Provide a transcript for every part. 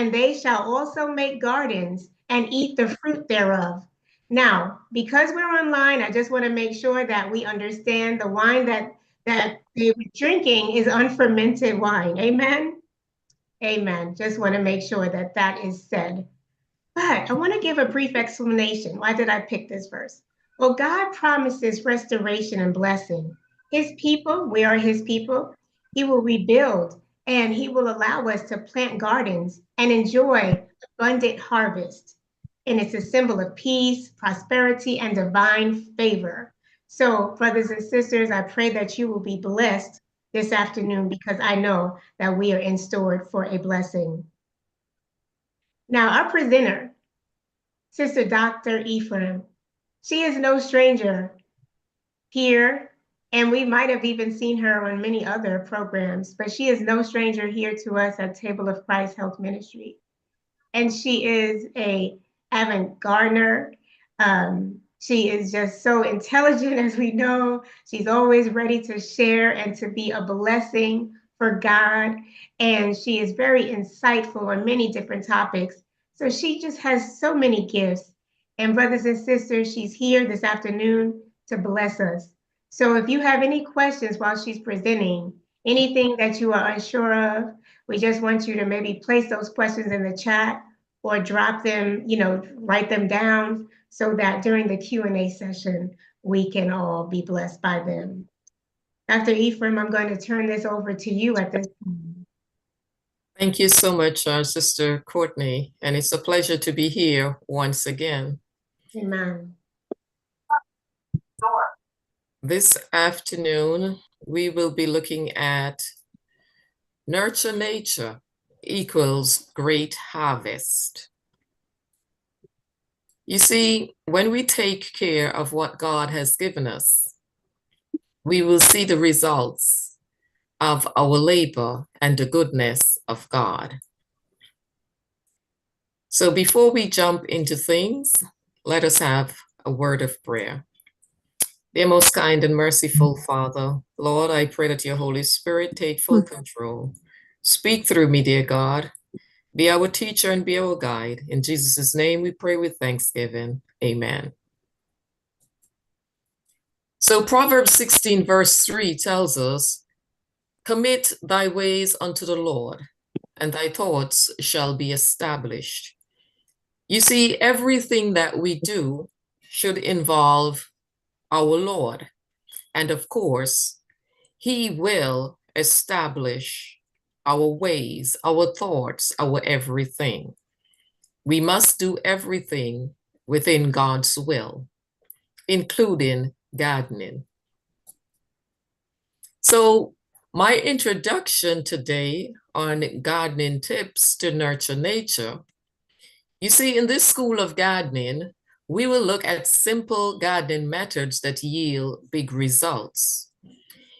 and they shall also make gardens and eat the fruit thereof. Now, because we're online, I just want to make sure that we understand the wine that they were drinking is unfermented wine. Amen. Amen. Just want to make sure that that is said. But I want to give a brief explanation. Why did I pick this verse? Well, God promises restoration and blessing. His people, we are his people. He will rebuild and he will allow us to plant gardens and enjoy abundant harvest. And it's a symbol of peace, prosperity, and divine favor. So, brothers and sisters, I pray that you will be blessed this afternoon because I know that we are in store for a blessing. Now, our presenter, Sister Dr. Ephraim, she is no stranger here, and we might have even seen her on many other programs, but she is no stranger here to us at Table of Christ Health Ministry. And she is a avant-gardener. She is just so intelligent, as we know. She's always ready to share and to be a blessing for God. And she is very insightful on many different topics. So she just has so many gifts. And brothers and sisters, she's here this afternoon to bless us. So if you have any questions while she's presenting, anything that you are unsure of, we just want you to maybe place those questions in the chat or drop them, write them down so that during the Q&A session, we can all be blessed by them. Dr. Ephraim, I'm going to turn this over to you at this time. Thank you so much, Sister Courtney, and it's a pleasure to be here once again. Amen. This afternoon, we will be looking at nurture nature equals great harvest. You see, when we take care of what God has given us, we will see the results of our labor and the goodness of God. So before we jump into things, let us have a word of prayer. Dear most kind and merciful Father, Lord, I pray that your Holy Spirit take full control. Speak through me, dear God. Be our teacher and be our guide. In Jesus' name we pray with thanksgiving. Amen. So Proverbs 16 verse 3 tells us, commit thy ways unto the Lord, and thy thoughts shall be established. You see, everything that we do should involve our Lord. And of course, he will establish our ways, our thoughts, our everything. We must do everything within God's will, including gardening. So my introduction today on gardening tips to nurture nature. You see, in this school of gardening, we will look at simple gardening methods that yield big results.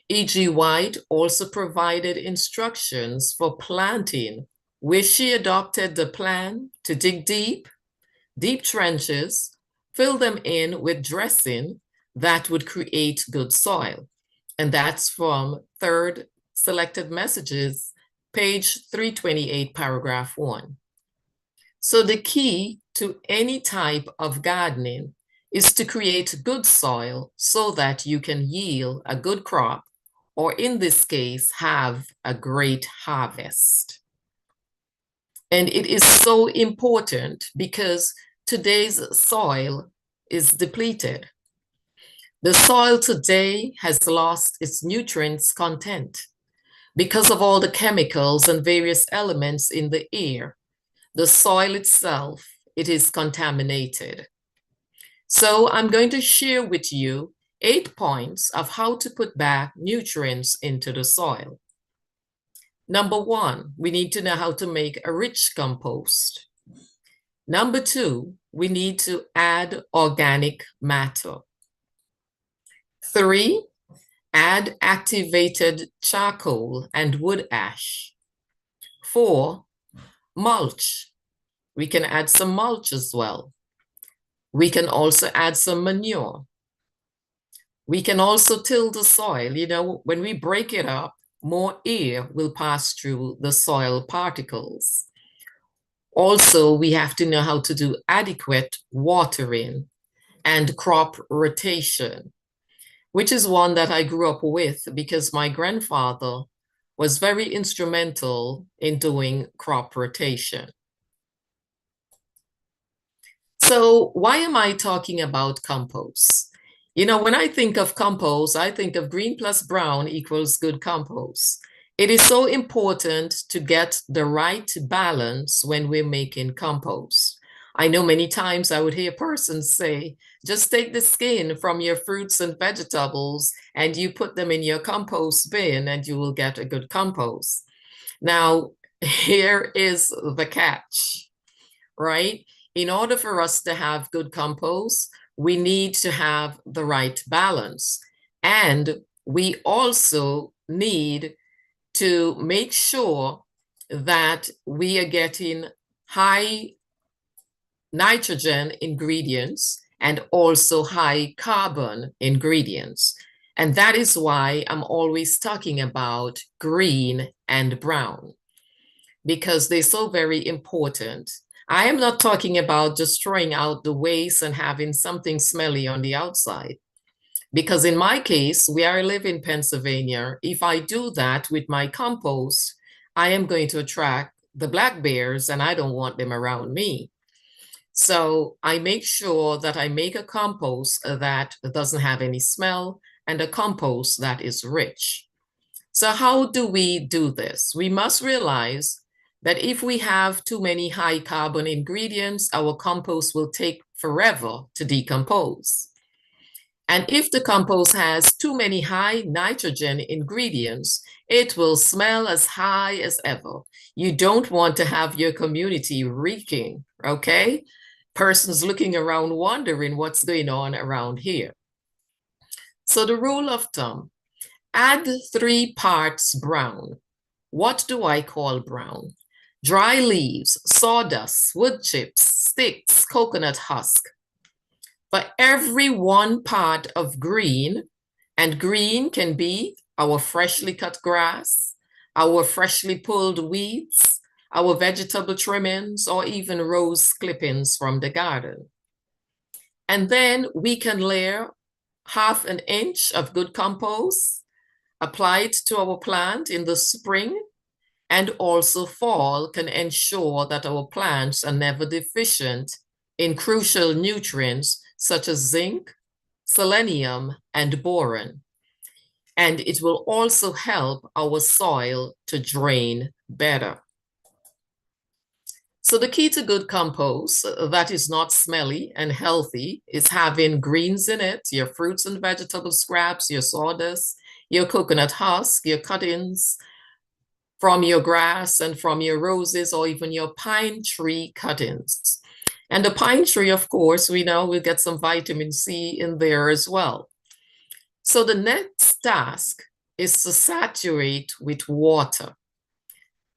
E.G. White also provided instructions for planting, where she adopted the plan to dig deep trenches, fill them in with dressing that would create good soil. And that's from Third Selected Messages, page 328, paragraph 1. So the key to any type of gardening is to create good soil so that you can yield a good crop, or in this case, have a great harvest. And it is so important because today's soil is depleted. The soil today has lost its nutrients content because of all the chemicals and various elements in the air. The soil itself, it is contaminated. So I'm going to share with you 8 points of how to put back nutrients into the soil. Number 1, we need to know how to make a rich compost. Number 2, we need to add organic matter. 3, add activated charcoal and wood ash. 4, mulch. We can add some mulch as well. We can also add some manure. We can also till the soil. You know, when we break it up, more air will pass through the soil particles. Also, we have to know how to do adequate watering and crop rotation, which is one that I grew up with because my grandfather was very instrumental in doing crop rotation. So why am I talking about compost? You know, when I think of compost, I think of green plus brown equals good compost. It is so important to get the right balance when we're making compost. I know many times I would hear persons say, just take the skin from your fruits and vegetables and you put them in your compost bin and you will get a good compost. Now, here is the catch, right? In order for us to have good compost, we need to have the right balance. And we also need to make sure that we are getting high nitrogen ingredients and also high carbon ingredients. And that is why I'm always talking about green and brown, because they're so very important. I am not talking about just throwing out the waste and having something smelly on the outside. Because in my case, where I live in Pennsylvania, if I do that with my compost, I am going to attract the black bears and I don't want them around me. So I make sure that I make a compost that doesn't have any smell and a compost that is rich. So how do we do this? We must realize that if we have too many high carbon ingredients, our compost will take forever to decompose. And if the compost has too many high nitrogen ingredients, it will smell as high as ever. You don't want to have your community reeking, okay? Persons looking around wondering what's going on around here. So the rule of thumb, add 3 parts brown. What do I call brown? Dry leaves, sawdust, wood chips, sticks, coconut husk. For every 1 part of green, and green can be our freshly cut grass, our freshly pulled weeds, our vegetable trimmings, or even rose clippings from the garden. And then we can layer 1/2 inch of good compost, apply it to our plant in the spring, and also fall can ensure that our plants are never deficient in crucial nutrients such as zinc, selenium, and boron. And it will also help our soil to drain better. So the key to good compost that is not smelly and healthy is having greens in it, your fruits and vegetable scraps, your sawdust, your coconut husk, your cuttings from your grass and from your roses, or even your pine tree cuttings. And the pine tree, of course, we know we'll get some vitamin C in there as well. So the next task is to saturate with water.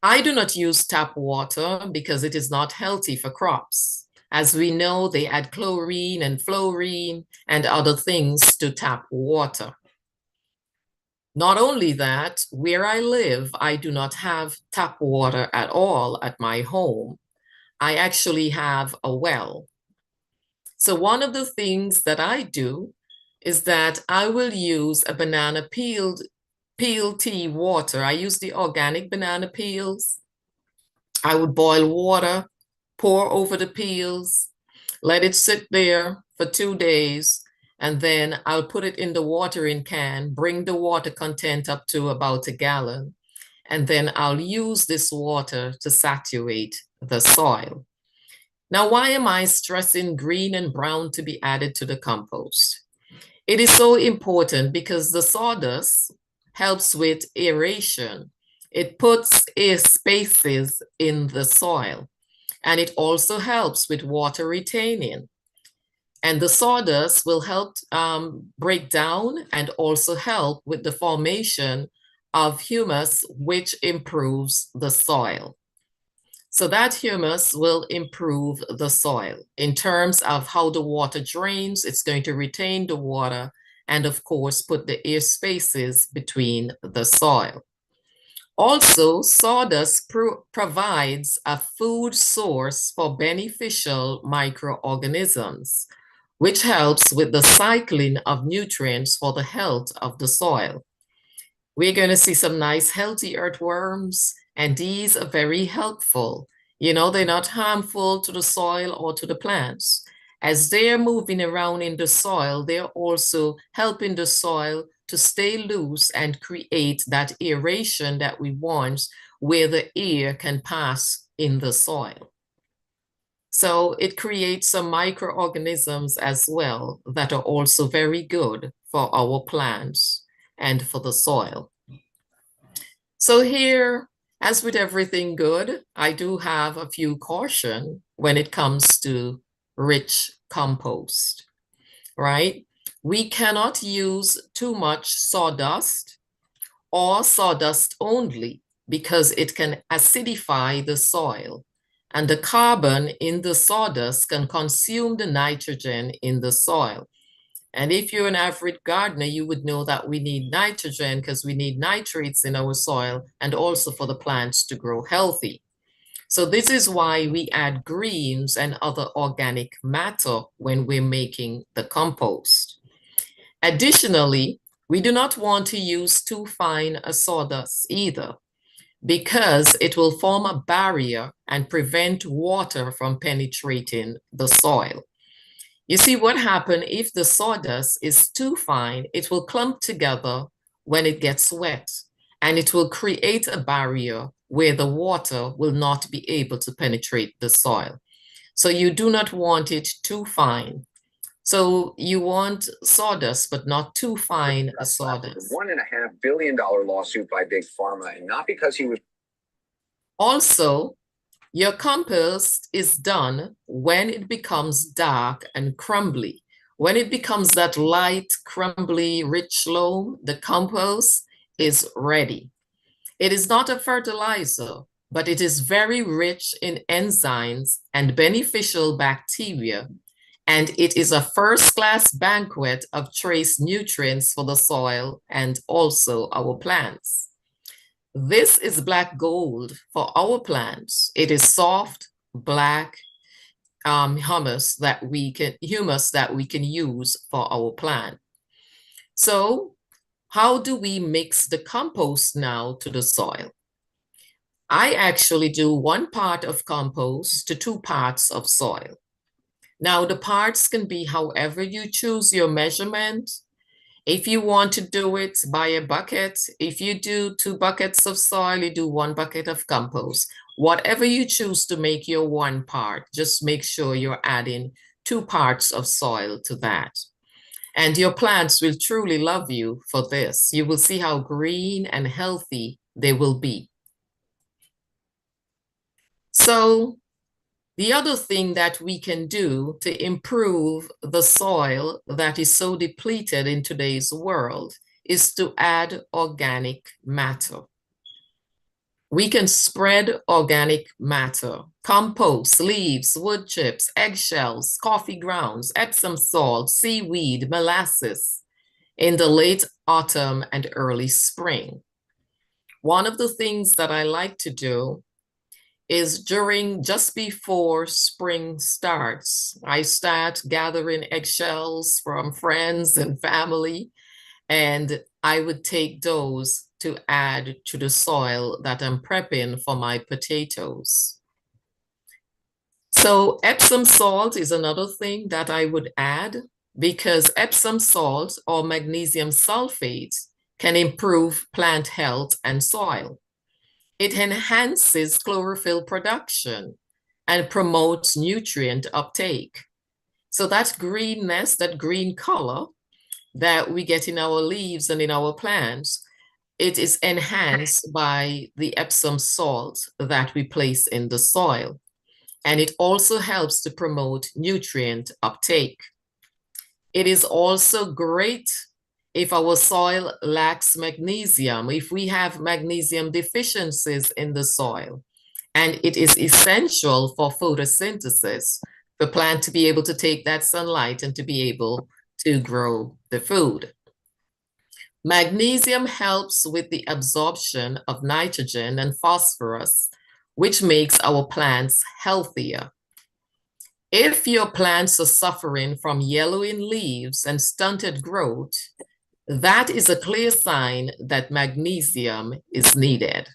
I do not use tap water because it is not healthy for crops. As we know, they add chlorine and fluorine and other things to tap water. Not only that, where I live, I do not have tap water at all at my home. I actually have a well. So one of the things that I do is that I will use a banana peel tea water. I use the organic banana peels. I would boil water, pour over the peels, let it sit there for 2 days, and then I'll put it in the watering can, bring the water content up to about 1 gallon, and then I'll use this water to saturate the soil. Now, why am I stressing green and brown to be added to the compost? It is so important because the sawdust helps with aeration. It puts air spaces in the soil, and it also helps with water retaining. And the sawdust will help break down and also help with the formation of humus, which improves the soil. So that humus will improve the soil. In terms of how the water drains, it's going to retain the water and of course put the air spaces between the soil. Also, sawdust provides a food source for beneficial microorganisms, which helps with the cycling of nutrients for the health of the soil. We're going to see some nice healthy earthworms, and these are very helpful. You know, they're not harmful to the soil or to the plants. As they're moving around in the soil, they're also helping the soil to stay loose and create that aeration that we want, where the air can pass in the soil. So it creates some microorganisms as well that are also very good for our plants and for the soil. So here, as with everything good, I do have a few caution when it comes to rich compost, right? We cannot use too much sawdust or sawdust only because it can acidify the soil, and the carbon in the sawdust can consume the nitrogen in the soil. And if you're an average gardener, you would know that we need nitrogen because we need nitrates in our soil and also for the plants to grow healthy. So this is why we add greens and other organic matter when we're making the compost. Additionally, we do not want to use too fine a sawdust either, because it will form a barrier and prevent water from penetrating the soil. You see what happens if the sawdust is too fine, it will clump together when it gets wet, and it will create a barrier where the water will not be able to penetrate the soil. So you do not want it too fine. So you want sawdust, but not too fine a sawdust. $1.5 billion lawsuit by Big Pharma, and not because he was. Also, your compost is done when it becomes dark and crumbly. When it becomes that light, crumbly, rich loam, the compost is ready. It is not a fertilizer, but it is very rich in enzymes and beneficial bacteria, and it is a first-class banquet of trace nutrients for the soil and also our plants. This is black gold for our plants. It is soft, black humus that we can use for our plant. So how do we mix the compost now to the soil? I actually do 1 part of compost to 2 parts of soil. Now the parts can be however you choose your measurement. If you want to do it by a bucket, if you do 2 buckets of soil, you do 1 bucket of compost. Whatever you choose to make your 1 part, just make sure you're adding 2 parts of soil to that. And your plants will truly love you for this. You will see how green and healthy they will be. So the other thing that we can do to improve the soil that is so depleted in today's world is to add organic matter. We can spread organic matter, compost, leaves, wood chips, eggshells, coffee grounds, Epsom salt, seaweed, molasses in the late autumn and early spring. One of the things that I like to do is just before spring starts, I start gathering eggshells from friends and family, and I would take those to add to the soil that I'm prepping for my potatoes. So Epsom salt is another thing that I would add, because Epsom salt or magnesium sulfate can improve plant health and soil. It enhances chlorophyll production and promotes nutrient uptake. So that greenness, that green color that we get in our leaves and in our plants, it is enhanced by the Epsom salt that we place in the soil. And it also helps to promote nutrient uptake. It is also great if our soil lacks magnesium, if we have magnesium deficiencies in the soil, and it is essential for photosynthesis, the plant to be able to take that sunlight and to be able to grow the food. Magnesium helps with the absorption of nitrogen and phosphorus, which makes our plants healthier. If your plants are suffering from yellowing leaves and stunted growth, that is a clear sign that magnesium is needed.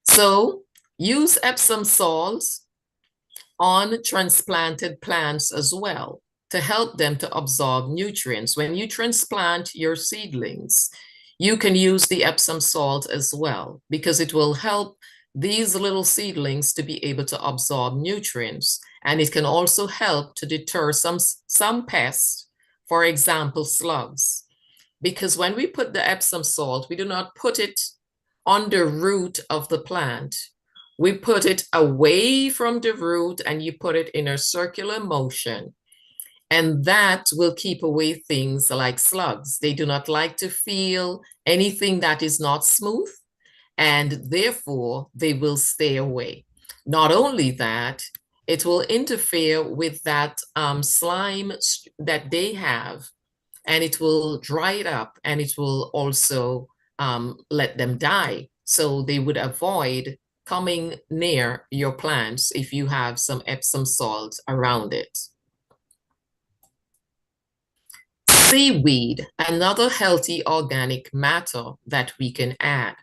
So use Epsom salts on transplanted plants as well to help them to absorb nutrients. When you transplant your seedlings, you can use the Epsom salt as well because it will help these little seedlings to be able to absorb nutrients. And it can also help to deter some pests, for example, slugs. Because when we put the Epsom salt, we do not put it on the root of the plant. We put it away from the root and you put it in a circular motion. And that will keep away things like slugs. They do not like to feel anything that is not smooth, and therefore they will stay away. Not only that, it will interfere with that slime that they have, and it will dry it up, and it will also let them die. So they would avoid coming near your plants if you have some Epsom salt around it. Seaweed, another healthy organic matter that we can add.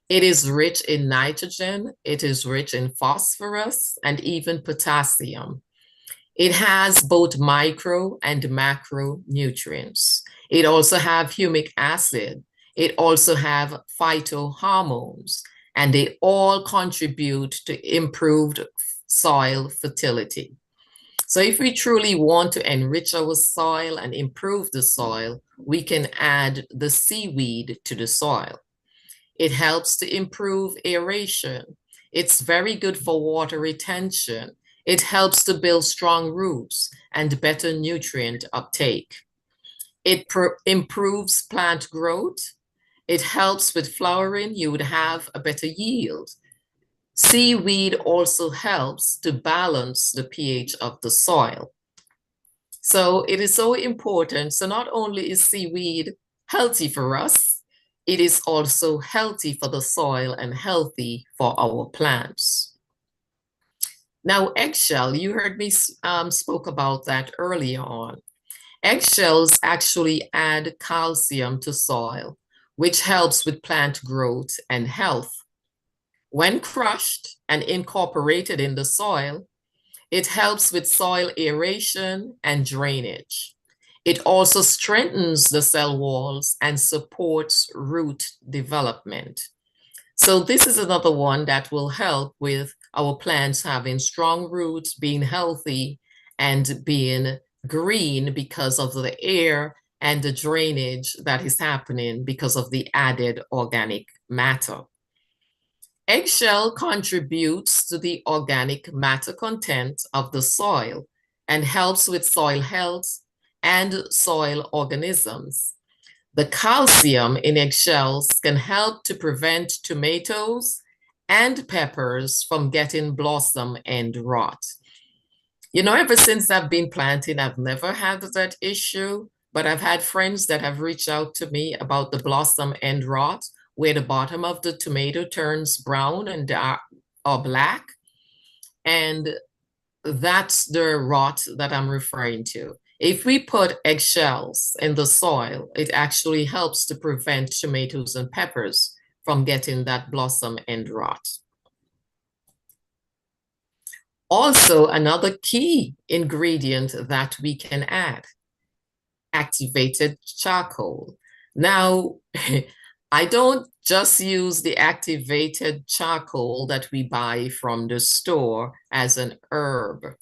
It is rich in nitrogen, it is rich in phosphorus, and even potassium. It has both micro and macro nutrients. It also have humic acid. It also have phytohormones, and they all contribute to improved soil fertility. So if we truly want to enrich our soil and improve the soil, we can add the seaweed to the soil. It helps to improve aeration. It's very good for water retention. It helps to build strong roots and better nutrient uptake. It improves plant growth. It helps with flowering. You would have a better yield. Seaweed also helps to balance the pH of the soil. So it is so important. So not only is seaweed healthy for us, it is also healthy for the soil and healthy for our plants. Now, eggshell, you heard me spoke about that earlier on. Eggshells actually add calcium to soil, which helps with plant growth and health. When crushed and incorporated in the soil, it helps with soil aeration and drainage. It also strengthens the cell walls and supports root development. So this is another one that will help with our plants having strong roots, being healthy, and being green because of the air and the drainage that is happening because of the added organic matter. Eggshell contributes to the organic matter content of the soil and helps with soil health and soil organisms. The calcium in eggshells can help to prevent tomatoes and peppers from getting blossom end rot. You know, ever since I've been planting, I've never had that issue, but I've had friends that have reached out to me about the blossom end rot, where the bottom of the tomato turns brown and or black. And that's the rot that I'm referring to. If we put eggshells in the soil, it actually helps to prevent tomatoes and peppers from getting that blossom end rot. Also, another key ingredient that we can add, activated charcoal. Now, I don't just use the activated charcoal that we buy from the store as an herb.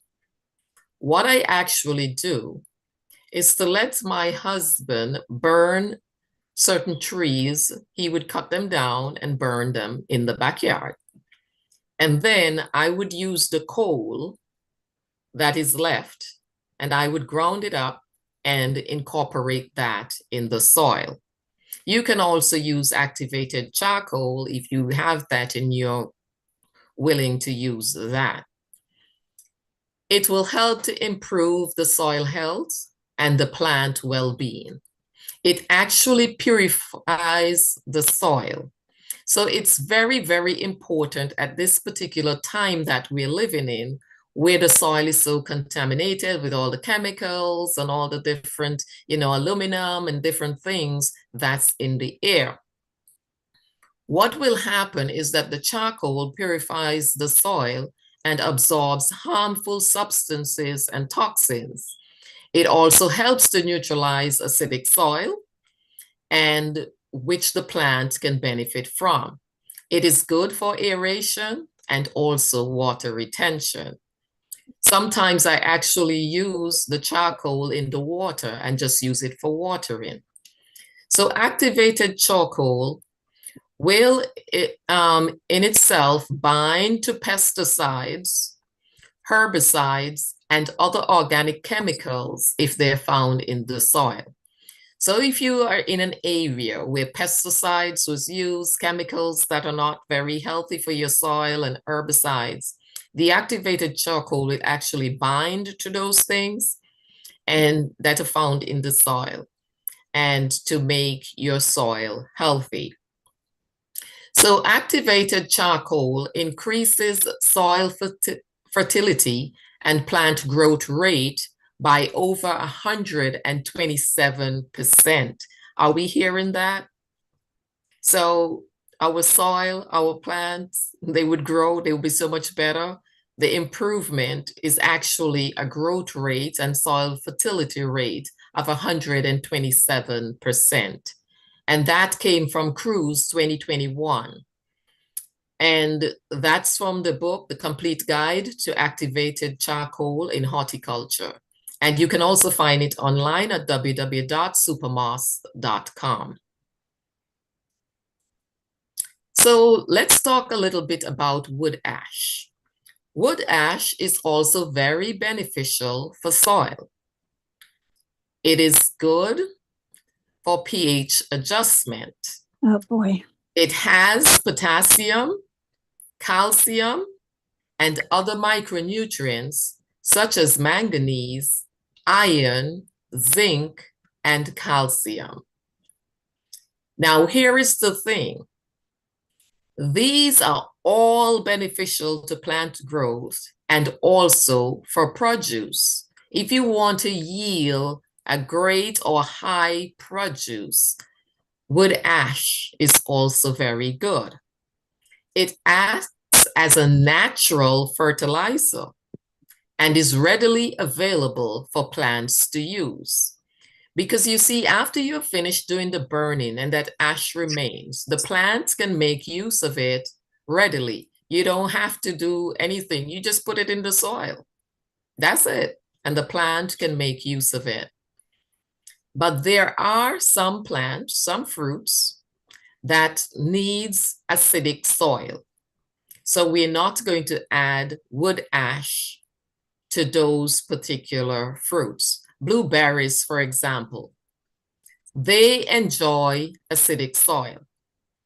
What I actually do is to let my husband burn certain trees. He would cut them down and burn them in the backyard. And then I would use the coal that is left, and I would ground it up and incorporate that in the soil. You can also use activated charcoal if you have that and you're willing to use that. It will help to improve the soil health and the plant well-being. It actually purifies the soil. So it's very, very important at this particular time that we're living in, where the soil is so contaminated with all the chemicals and all the different, aluminum and different things that's in the air. What will happen is that the charcoal purifies the soil and absorbs harmful substances and toxins. It also helps to neutralize acidic soil, and which the plant can benefit from. It is good for aeration and also water retention. Sometimes I actually use the charcoal in the water and just use it for watering. So activated charcoal will in itself bind to pesticides, herbicides, and other organic chemicals if they're found in the soil. So if you are in an area where pesticides was used, chemicals that are not very healthy for your soil, and herbicides, the activated charcoal will actually bind to those things and that are found in the soil, and to make your soil healthy. So activated charcoal increases soil fertility and plant growth rate by over 127%. Are we hearing that? So our soil, our plants, they would grow, they would be so much better. The improvement is actually a growth rate and soil fertility rate of 127%. And that came from Cruise 2021. And that's from the book, The Complete Guide to Activated Charcoal in Horticulture. And you can also find it online at www.supermoss.com. So let's talk a little bit about wood ash. Wood ash is also very beneficial for soil. It is good for pH adjustment. Oh boy. It has potassium, calcium, and other micronutrients such as manganese, iron, zinc, and calcium. Now, here is the thing. These are all beneficial to plant growth and also for produce. If you want to yield a great or high produce, wood ash is also very good. It acts as a natural fertilizer and is readily available for plants to use. Because you see, after you're finished doing the burning and that ash remains, the plants can make use of it readily. You don't have to do anything. You just put it in the soil. That's it. And the plant can make use of it. But there are some plants, some fruits that needs acidic soil. So we're not going to add wood ash to those particular fruits. Blueberries, for example, they enjoy acidic soil.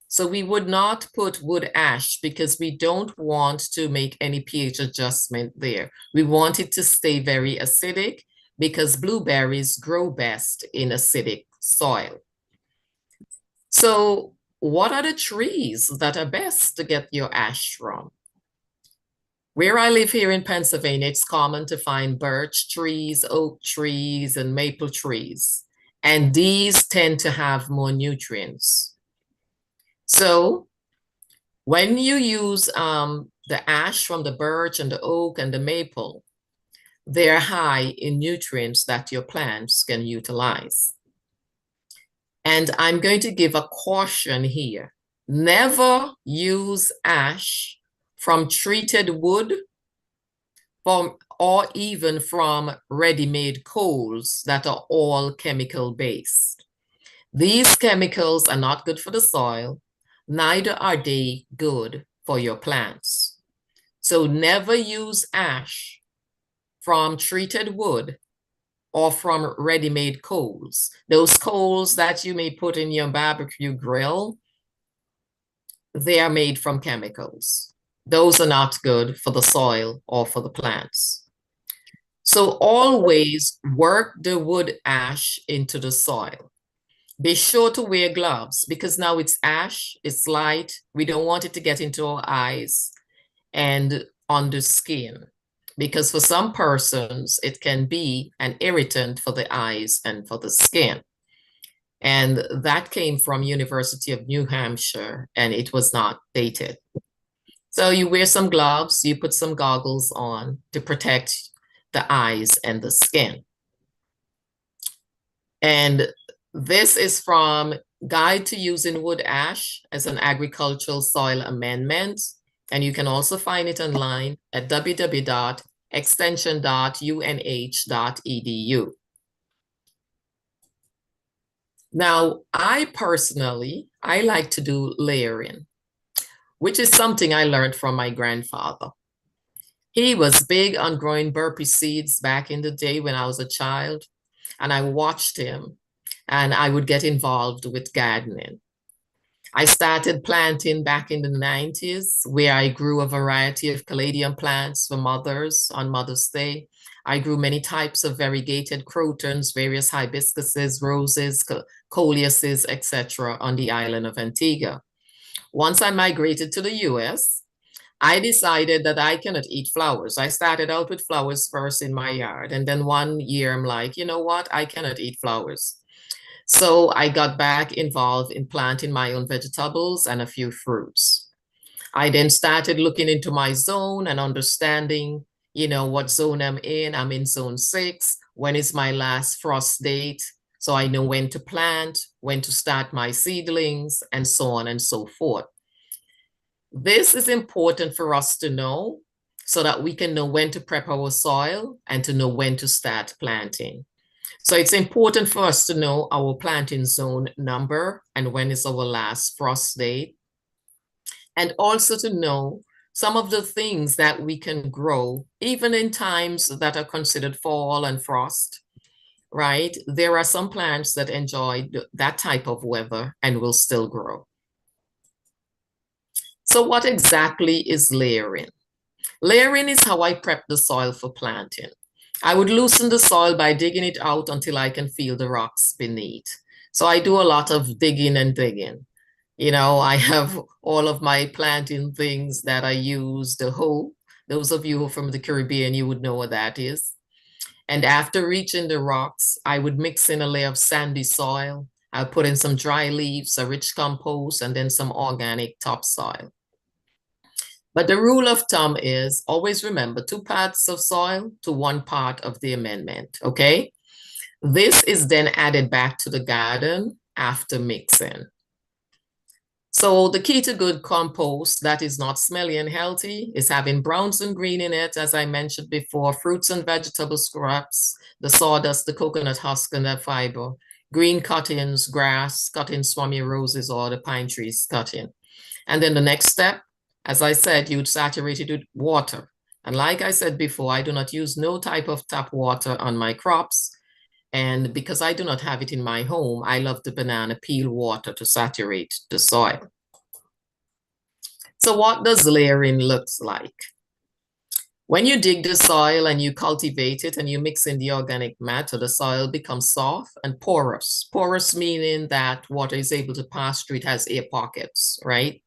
So we would not put wood ash because we don't want to make any pH adjustment there. We want it to stay very acidic because blueberries grow best in acidic soil. So what are the trees that are best to get your ash from? Where I live here in Pennsylvania, it's common to find birch trees, oak trees, and maple trees. And these tend to have more nutrients. So when you use the ash from the birch and the oak and the maple, they're high in nutrients that your plants can utilize. And I'm going to give a caution here. Never use ash from treated wood or even from ready-made coals that are all chemical-based. These chemicals are not good for the soil, neither are they good for your plants. So never use ash from treated wood or from ready-made coals. Those coals that you may put in your barbecue grill, they are made from chemicals. Those are not good for the soil or for the plants. So always work the wood ash into the soil. Be sure to wear gloves because now it's ash, it's light. We don't want it to get into our eyes and on the skin because for some persons, it can be an irritant for the eyes and for the skin. And that came from University of New Hampshire and it was not dated. So you wear some gloves, you put some goggles on to protect the eyes and the skin. And this is from Guide to Using Wood Ash as an Agricultural Soil Amendment. And you can also find it online at www.extension.unh.edu. Now, I personally like to do layering, which is something I learned from my grandfather. He was big on growing burpee seeds back in the day when I was a child, and I watched him and I would get involved with gardening. I started planting back in the 90s, where I grew a variety of caladium plants for mothers on Mother's Day. I grew many types of variegated crotons, various hibiscuses, roses, coleuses, etc. on the island of Antigua. Once I migrated to the US, I decided that I cannot eat flowers. I started out with flowers first in my yard. And then one year I'm like, you know what? I cannot eat flowers. So I got back involved in planting my own vegetables and a few fruits. I then started looking into my zone and understanding, what zone I'm in. I'm in zone 6. When is my last frost date? So I know when to plant, when to start my seedlings, and so on and so forth. This is important for us to know so that we can know when to prep our soil and to know when to start planting. So it's important for us to know our planting zone number and when is our last frost date. And also to know some of the things that we can grow, even in times that are considered fall and frost, right? There are some plants that enjoy that type of weather and will still grow. So what exactly is layering? Layering is how I prep the soil for planting. I would loosen the soil by digging it out until I can feel the rocks beneath. So I do a lot of digging and digging. I have all of my planting things that I use, the hoe. Those of you who are from the Caribbean, you would know what that is. And after reaching the rocks, I would mix in a layer of sandy soil. I'll put in some dry leaves, a rich compost, and then some organic topsoil. But the rule of thumb is always remember 2 parts of soil to 1 part of the amendment, okay? This is then added back to the garden after mixing. So the key to good compost that is not smelly and healthy is having browns and green in it, as I mentioned before, fruits and vegetable scraps, the sawdust, the coconut husk and the fiber, green cuttings, grass, cuttings from your roses or the pine trees cutting. And then the next step, as I said, you'd saturate it with water. And like I said before, I do not use no type of tap water on my crops. And because I do not have it in my home, I love the banana peel water to saturate the soil. So what does layering look like? When you dig the soil and you cultivate it and you mix in the organic matter, the soil becomes soft and porous. Porous meaning that water is able to pass through, it has air pockets, right?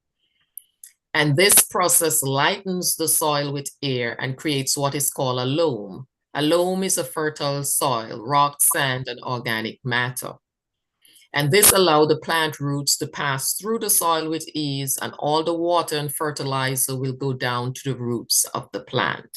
And this process lightens the soil with air and creates what is called a loam. A loam is a fertile soil, rock, sand, and organic matter. And this allows the plant roots to pass through the soil with ease, and all the water and fertilizer will go down to the roots of the plant.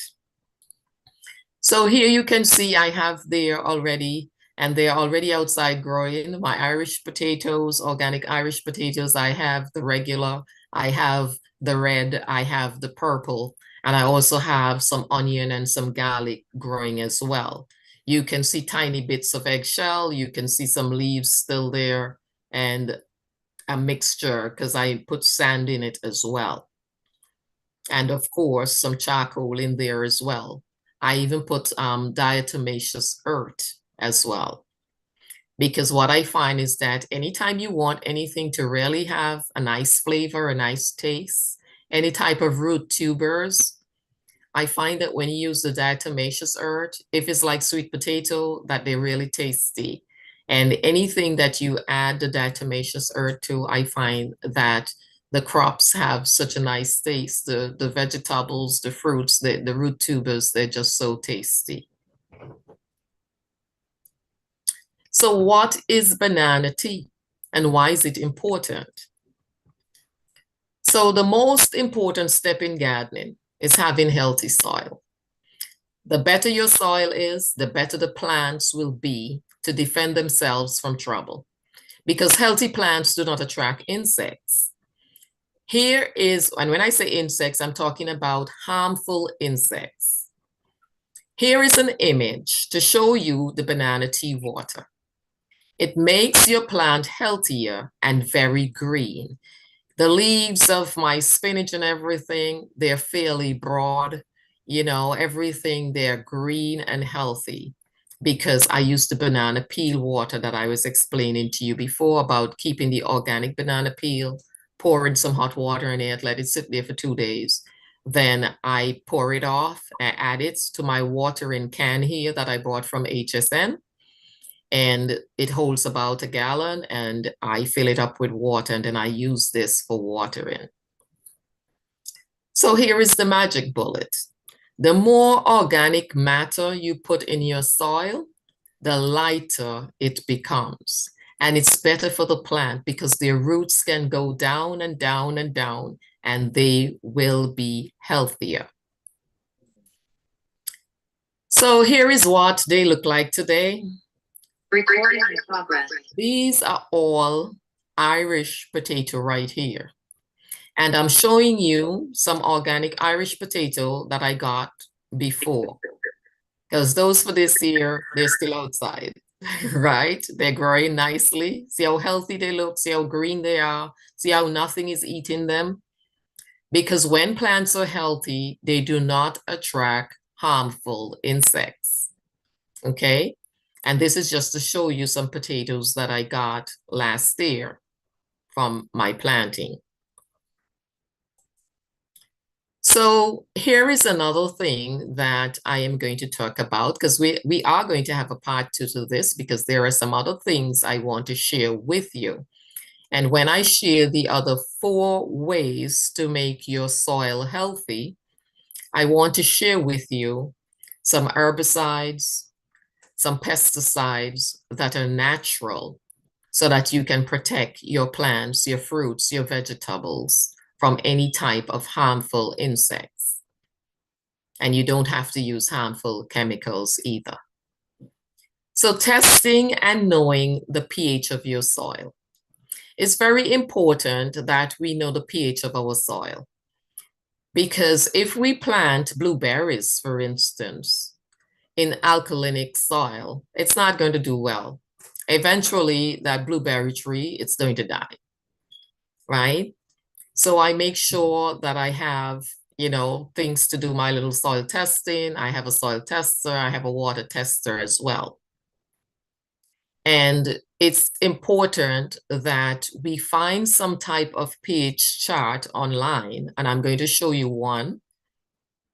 So here you can see I have there already, and they're already outside growing, my Irish potatoes, organic Irish potatoes. I have the regular, I have the red, I have the purple, and I also have some onion and some garlic growing as well. You can see tiny bits of eggshell, you can see some leaves still there, and a mixture because I put sand in it as well. And of course, some charcoal in there as well. I even put diatomaceous earth as well. Because what I find is that anytime you want anything to really have a nice flavor, a nice taste, any type of root tubers, I find that when you use the diatomaceous earth, if it's like sweet potato, that they're really tasty. And anything that you add the diatomaceous earth to, I find that the crops have such a nice taste. The vegetables, the fruits, the root tubers, they're just so tasty. So what is banana tea and why is it important? So the most important step in gardening is having healthy soil. The better your soil is, the better the plants will be to defend themselves from trouble, because healthy plants do not attract insects. Here is, and when I say insects, I'm talking about harmful insects. Here is an image to show you the banana tea water. It makes your plant healthier and very green. The leaves of my spinach and everything, they're fairly broad, you know, everything, they're green and healthy because I use the banana peel water that I was explaining to you before about keeping the organic banana peel, pouring some hot water in it, let it sit there for 2 days. Then I pour it off and add it to my watering can here that I bought from HSN. And it holds about 1 gallon, and I fill it up with water, and then I use this for watering. So here is the magic bullet. The more organic matter you put in your soil, the lighter it becomes. And it's better for the plant because their roots can go down and down and down, and they will be healthier. So here is what they look like today. Recording in progress. These are all Irish potato right here. And I'm showing you some organic Irish potato that I got before. Because those for this year, they're still outside, right? They're growing nicely. See how healthy they look, see how green they are, see how nothing is eating them. Because when plants are healthy, they do not attract harmful insects, okay? And this is just to show you some potatoes that I got last year from my planting. So here is another thing that I am going to talk about, because we are going to have a part 2 to this, because there are some other things I want to share with you. And when I share the other 4 ways to make your soil healthy, I want to share with you some herbicides, some pesticides that are natural so that you can protect your plants, your fruits, your vegetables from any type of harmful insects. And you don't have to use harmful chemicals either. So testing and knowing the pH of your soil. It's very important that we know the pH of our soil. Because if we plant blueberries, for instance, in alkalinic soil, it's not going to do well. Eventually, that blueberry tree, it's going to die, right? So I make sure that I have, you know, things to do my little soil testing. I have a soil tester, I have a water tester as well. And it's important that we find some type of pH chart online, and I'm going to show you one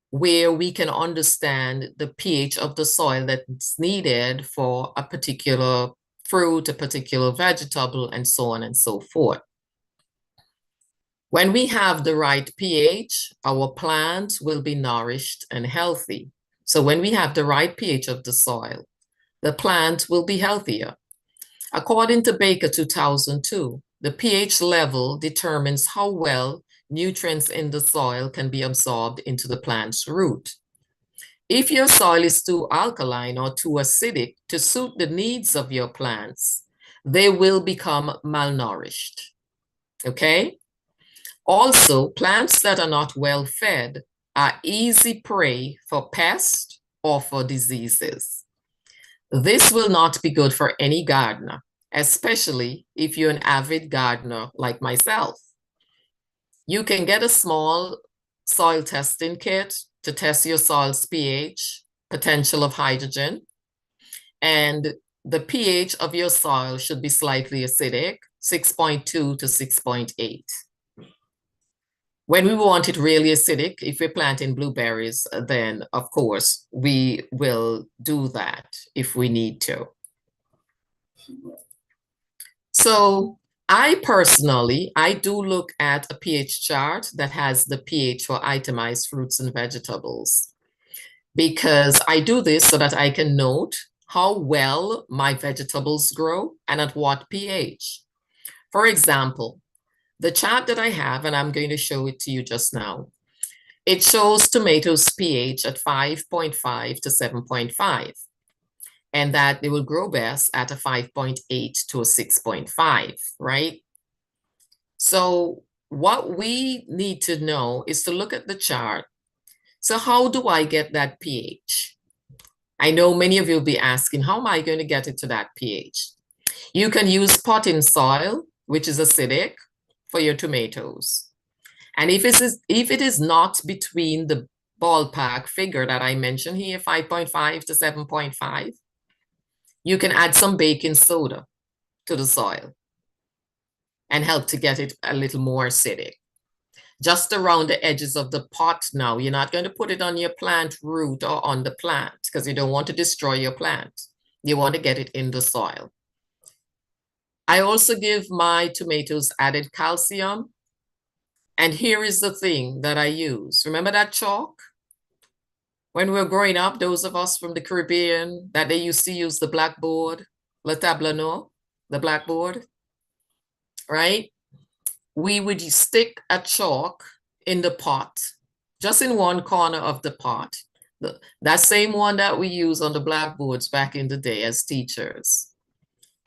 where we can understand the pH of the soil that's needed for a particular fruit, a particular vegetable, and so on and so forth. When we have the right pH, our plants will be nourished and healthy. So when we have the right pH of the soil, the plant will be healthier. According to Baker 2002, the pH level determines how well nutrients in the soil can be absorbed into the plant's root. If your soil is too alkaline or too acidic to suit the needs of your plants, they will become malnourished, okay? Also, plants that are not well fed are easy prey for pests or for diseases. This will not be good for any gardener, especially if you're an avid gardener like myself. You can get a small soil testing kit to test your soil's pH, potential of hydrogen, and the pH of your soil should be slightly acidic, 6.2 to 6.8. When we want it really acidic, if we're planting blueberries, then of course we will do that if we need to. So I personally, I do look at a pH chart that has the pH for itemized fruits and vegetables, because I do this so that I can note how well my vegetables grow and at what pH. For example, the chart that I have, and I'm going to show it to you just now, it shows tomatoes pH at 5.5 to 7.5, and that they will grow best at a 5.8 to a 6.5, right? So what we need to know is to look at the chart. So how do I get that pH? I know many of you will be asking, how am I going to get it to that pH? You can use potting soil, which is acidic, for your tomatoes. And if it is not between the ballpark figure that I mentioned here, 5.5 to 7.5, you can add some baking soda to the soil and help to get it a little more acidic. Just around the edges of the pot now. You're not going to put it on your plant root or on the plant because you don't want to destroy your plant. You want to get it in the soil. I also give my tomatoes added calcium. And here is the thing that I use. Remember that chalk? When we were growing up, those of us from the Caribbean, that they used to use the blackboard, le tableau, the blackboard, right? We would stick a chalk in the pot, just in one corner of the pot. That same one that we use on the blackboards back in the day as teachers.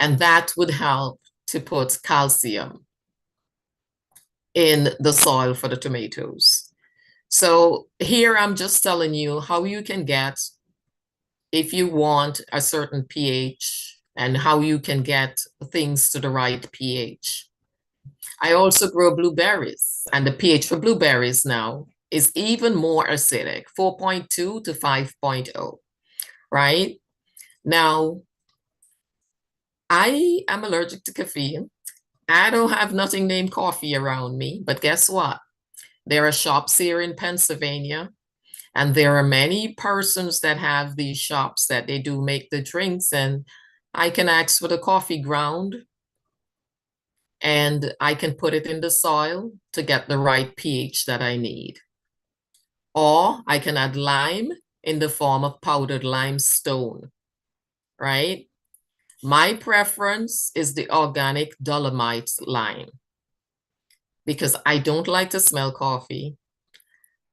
And that would help to put calcium in the soil for the tomatoes. So here I'm just telling you how you can get, if you want a certain pH, and how you can get things to the right pH. I also grow blueberries, and the pH for blueberries now is even more acidic, 4.2 to 5.0, right? Now, I am allergic to caffeine. I don't have nothing named coffee around me, but guess what? There are shops here in Pennsylvania, and there are many persons that have these shops that they do make the drinks, and I can ask for the coffee ground and I can put it in the soil to get the right pH that I need. Or I can add lime in the form of powdered limestone, right? My preference is the organic dolomite lime because I don't like to smell coffee.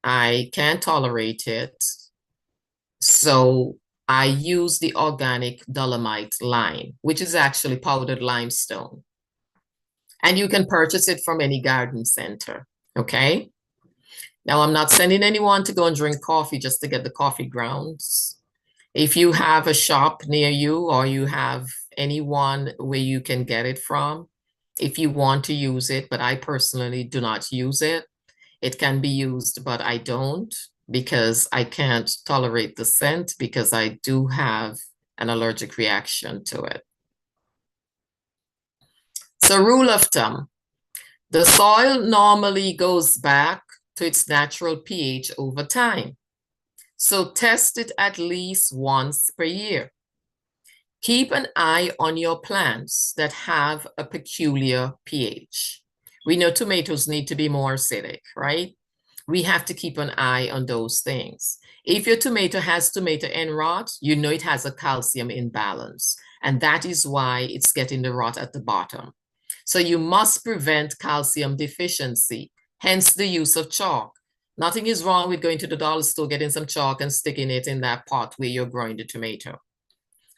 I can't tolerate it. So I use the organic dolomite lime, which is actually powdered limestone. And you can purchase it from any garden center, okay? Now, I'm not sending anyone to go and drink coffee just to get the coffee grounds. If you have a shop near you or you have anyone where you can get it from, if you want to use it, but I personally do not use it. It can be used, but I don't because I can't tolerate the scent because I do have an allergic reaction to it. So rule of thumb, the soil normally goes back to its natural pH over time. So test it at least once per year. Keep an eye on your plants that have a peculiar pH. We know tomatoes need to be more acidic, right? We have to keep an eye on those things. If your tomato has tomato end rot, you know it has a calcium imbalance, and that is why it's getting the rot at the bottom. So you must prevent calcium deficiency, hence the use of chalk. Nothing is wrong with going to the dollar store, getting some chalk and sticking it in that pot where you're growing the tomato,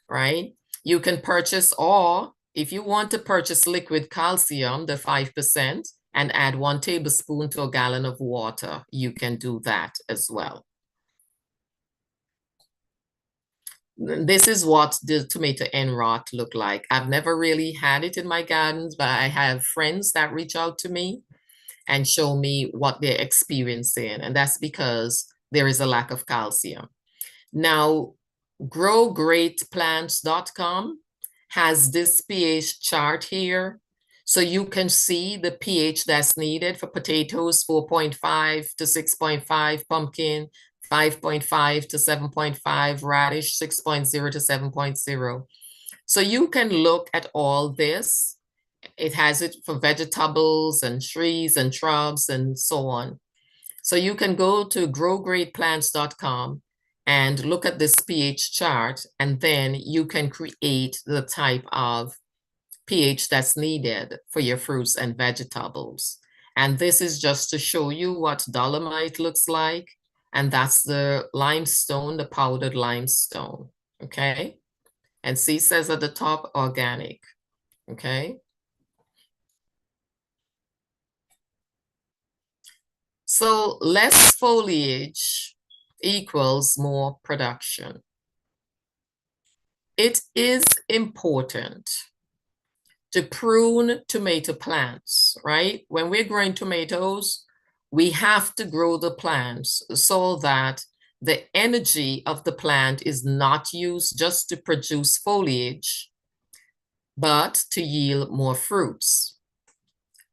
right? You can purchase, or if you want to purchase liquid calcium, the 5%, and add 1 tablespoon to a gallon of water, you can do that as well. This is what the tomato end rot look like. I've never really had it in my gardens, but I have friends that reach out to me and show me what they're experiencing, and that's because there is a lack of calcium. Now, growgreatplants.com has this pH chart here. So you can see the pH that's needed for potatoes, 4.5 to 6.5, pumpkin, 5.5 to 7.5, radish, 6.0 to 7.0. So you can look at all this. It has it for vegetables and trees and shrubs and so on. So you can go to growgreatplants.com and look at this pH chart, and then you can create the type of pH that's needed for your fruits and vegetables. And this is just to show you what dolomite looks like. And that's the limestone, the powdered limestone, okay? And see, says at the top, organic, okay? So less foliage equals more production. It is important to prune tomato plants, right? When we're growing tomatoes, we have to grow the plants so that the energy of the plant is not used just to produce foliage, but to yield more fruits.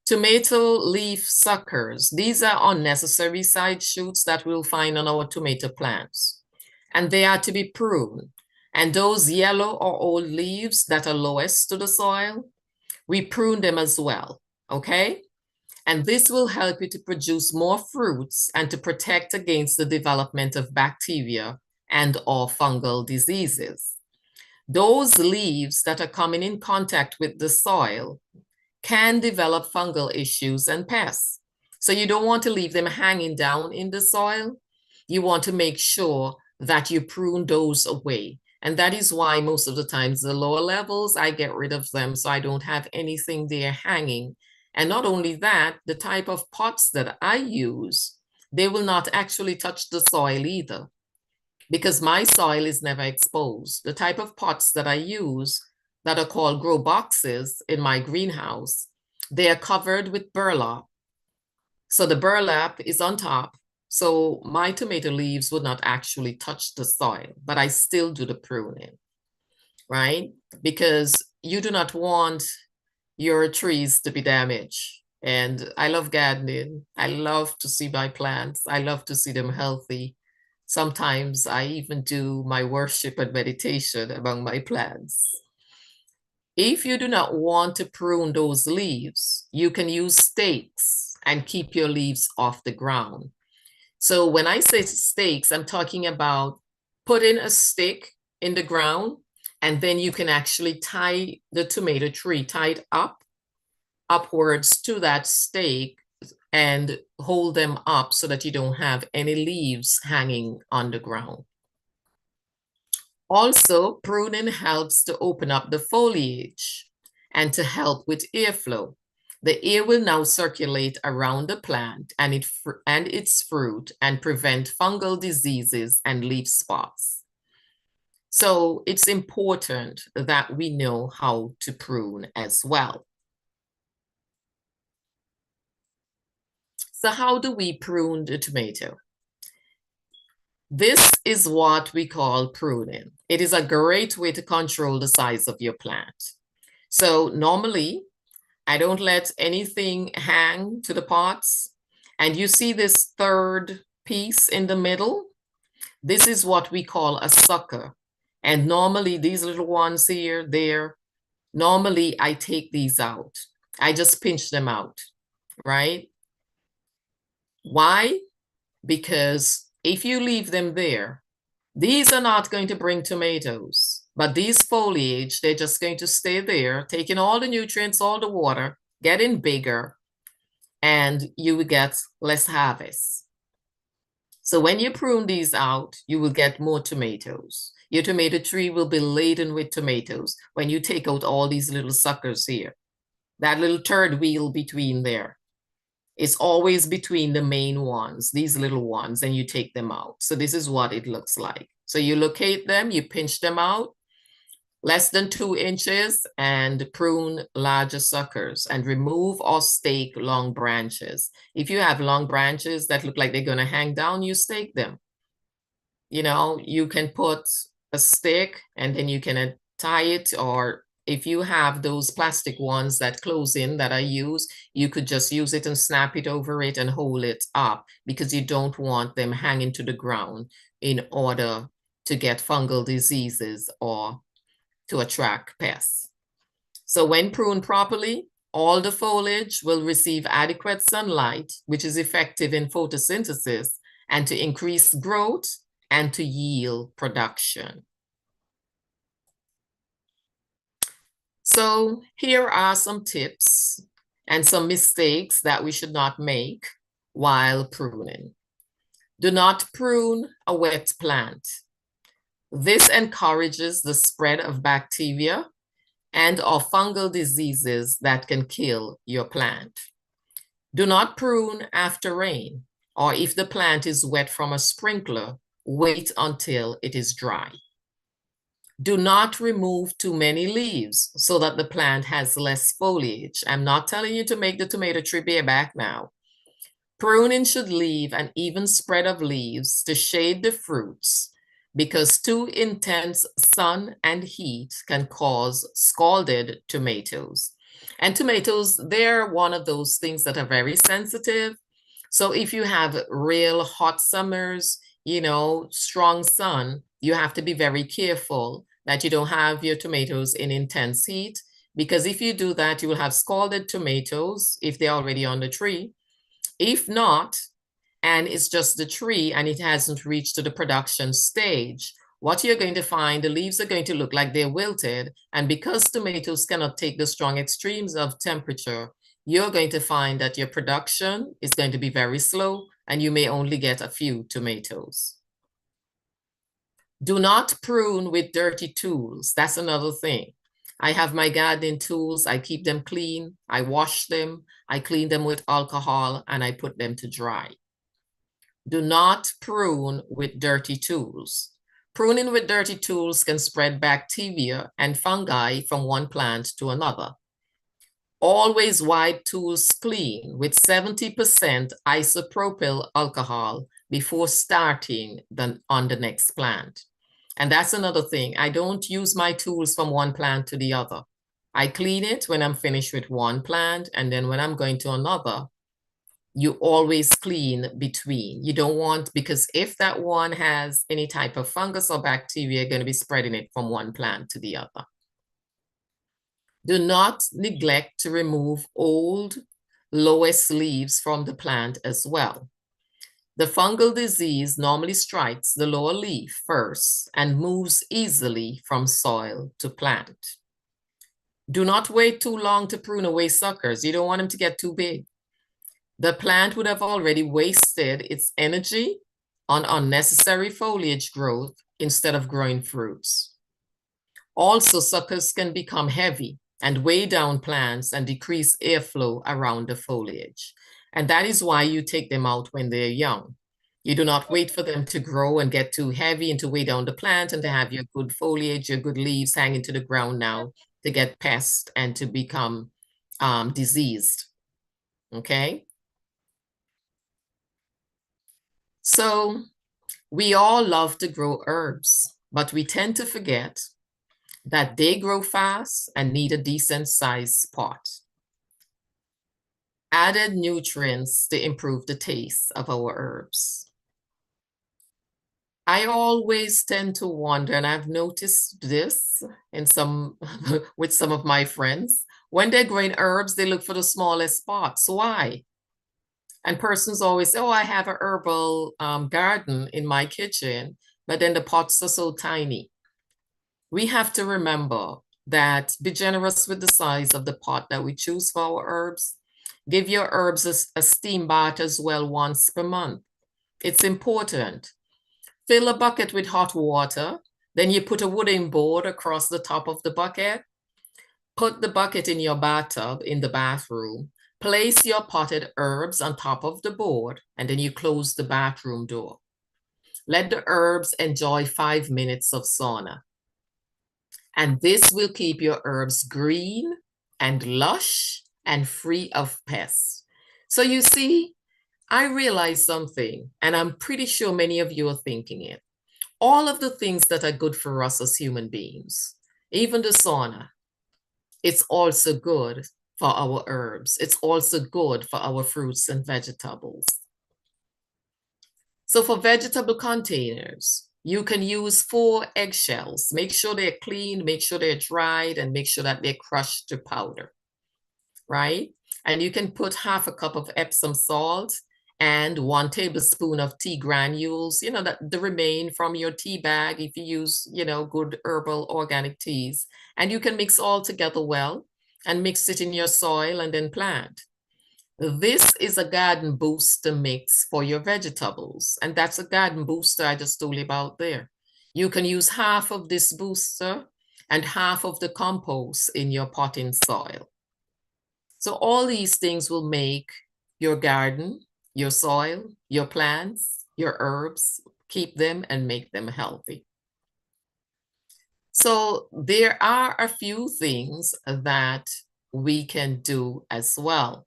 Tomato leaf suckers. These are unnecessary side shoots that we'll find on our tomato plants, and they are to be pruned. And those yellow or old leaves that are lowest to the soil, we prune them as well, okay? And this will help you to produce more fruits and to protect against the development of bacteria and or fungal diseases. Those leaves that are coming in contact with the soil can develop fungal issues and pests. So you don't want to leave them hanging down in the soil. You want to make sure that you prune those away. And that is why most of the times the lower levels, I get rid of them so I don't have anything there hanging. And not only that, the type of pots that I use, they will not actually touch the soil either, because my soil is never exposed. The type of pots that I use that are called grow boxes in my greenhouse, they are covered with burlap. So the burlap is on top. So my tomato leaves would not actually touch the soil, but I still do the pruning, right? Because you do not want your trees to be damaged. And I love gardening. I love to see my plants. I love to see them healthy. Sometimes I even do my worship and meditation among my plants. If you do not want to prune those leaves, you can use stakes and keep your leaves off the ground. So when I say stakes, I'm talking about putting a stick in the ground, and then you can actually tie the tomato tree, tie it upwards to that stake and hold them up so that you don't have any leaves hanging on the ground. Also, pruning helps to open up the foliage and to help with airflow. The air will now circulate around the plant and its fruit and prevent fungal diseases and leaf spots. So it's important that we know how to prune as well. So how do we prune the tomato? This is what we call pruning. It is a great way to control the size of your plant. So normally, I don't let anything hang to the pots. And you see this third piece in the middle? This is what we call a sucker. And normally these little ones here, there, normally I take these out. I just pinch them out, right? Why? Because if you leave them there, these are not going to bring tomatoes, but these foliage, they're just going to stay there, taking all the nutrients, all the water, getting bigger, and you will get less harvest. So when you prune these out, you will get more tomatoes. Your tomato tree will be laden with tomatoes when you take out all these little suckers here. That little third wheel between there. It's always between the main ones, these little ones, and you take them out. So this is what it looks like. So you locate them, you pinch them out, less than 2 inches, and prune larger suckers and remove or stake long branches. If you have long branches that look like they're gonna hang down, you stake them. You know, you can put a stick and then you can tie it, or if you have those plastic ones that close in that I use, you could just use it and snap it over it and hold it up, because you don't want them hanging to the ground in order to get fungal diseases or to attract pests. So when pruned properly, all the foliage will receive adequate sunlight, which is effective in photosynthesis and to increase growth and to yield production. So here are some tips and some mistakes that we should not make while pruning. Do not prune a wet plant. This encourages the spread of bacteria and or fungal diseases that can kill your plant. Do not prune after rain, or if the plant is wet from a sprinkler, wait until it is dry. Do not remove too many leaves so that the plant has less foliage. I'm not telling you to make the tomato tree bareback now. Pruning should leave an even spread of leaves to shade the fruits, because too intense sun and heat can cause scalded tomatoes. And tomatoes, they're one of those things that are very sensitive. So if you have real hot summers, you know, strong sun, you have to be very careful that you don't have your tomatoes in intense heat, because if you do that, you will have scalded tomatoes if they're already on the tree. If not, and it's just the tree and it hasn't reached to the production stage, what you're going to find, the leaves are going to look like they're wilted. And because tomatoes cannot take the strong extremes of temperature, you're going to find that your production is going to be very slow and you may only get a few tomatoes. Do not prune with dirty tools. That's another thing. I have my gardening tools. I keep them clean. I wash them. I clean them with alcohol and I put them to dry. Do not prune with dirty tools. Pruning with dirty tools can spread bacteria and fungi from one plant to another. Always wipe tools clean with 70% isopropyl alcohol before starting on the next plant. And that's another thing. I don't use my tools from one plant to the other. I clean it when I'm finished with one plant, and then when I'm going to another, you always clean between. You don't want, because if that one has any type of fungus or bacteria, you're going to be spreading it from one plant to the other. Do not neglect to remove old, lowest leaves from the plant as well. The fungal disease normally strikes the lower leaf first and moves easily from soil to plant. Do not wait too long to prune away suckers. You don't want them to get too big. The plant would have already wasted its energy on unnecessary foliage growth instead of growing fruits. Also, suckers can become heavy and weigh down plants and decrease airflow around the foliage. And that is why you take them out when they're young. You do not wait for them to grow and get too heavy and to weigh down the plant and to have your good foliage, your good leaves hanging to the ground now to get pests and to become diseased, okay? So we all love to grow herbs, but we tend to forget that they grow fast and need a decent sized pot. Added nutrients to improve the taste of our herbs. I always tend to wonder, and I've noticed this in with some of my friends, when they're growing herbs, they look for the smallest pots. Why? And persons always say, oh, I have an herbal garden in my kitchen, but then the pots are so tiny. We have to remember that be generous with the size of the pot that we choose for our herbs. Give your herbs a steam bath as well once per month. It's important. Fill a bucket with hot water. Then you put a wooden board across the top of the bucket. Put the bucket in your bathtub in the bathroom. Place your potted herbs on top of the board, and then you close the bathroom door. Let the herbs enjoy 5 minutes of sauna. And this will keep your herbs green and lush and free of pests. So you see, I realized something, and I'm pretty sure many of you are thinking it. All of the things that are good for us as human beings, even the sauna, it's also good for our herbs. It's also good for our fruits and vegetables. So for vegetable containers, you can use 4 eggshells. Make sure they're clean, make sure they're dried, and make sure that they're crushed to powder, right? And you can put half a cup of Epsom salt and 1 tablespoon of tea granules, that the remain from your tea bag if you use, good herbal organic teas. And you can mix all together well and mix it in your soil and then plant. This is a garden booster mix for your vegetables. And that's a garden booster I just told you about there. You can use half of this booster and half of the compost in your potting soil. So all these things will make your garden, your soil, your plants, your herbs, keep them and make them healthy. So there are a few things that we can do as well.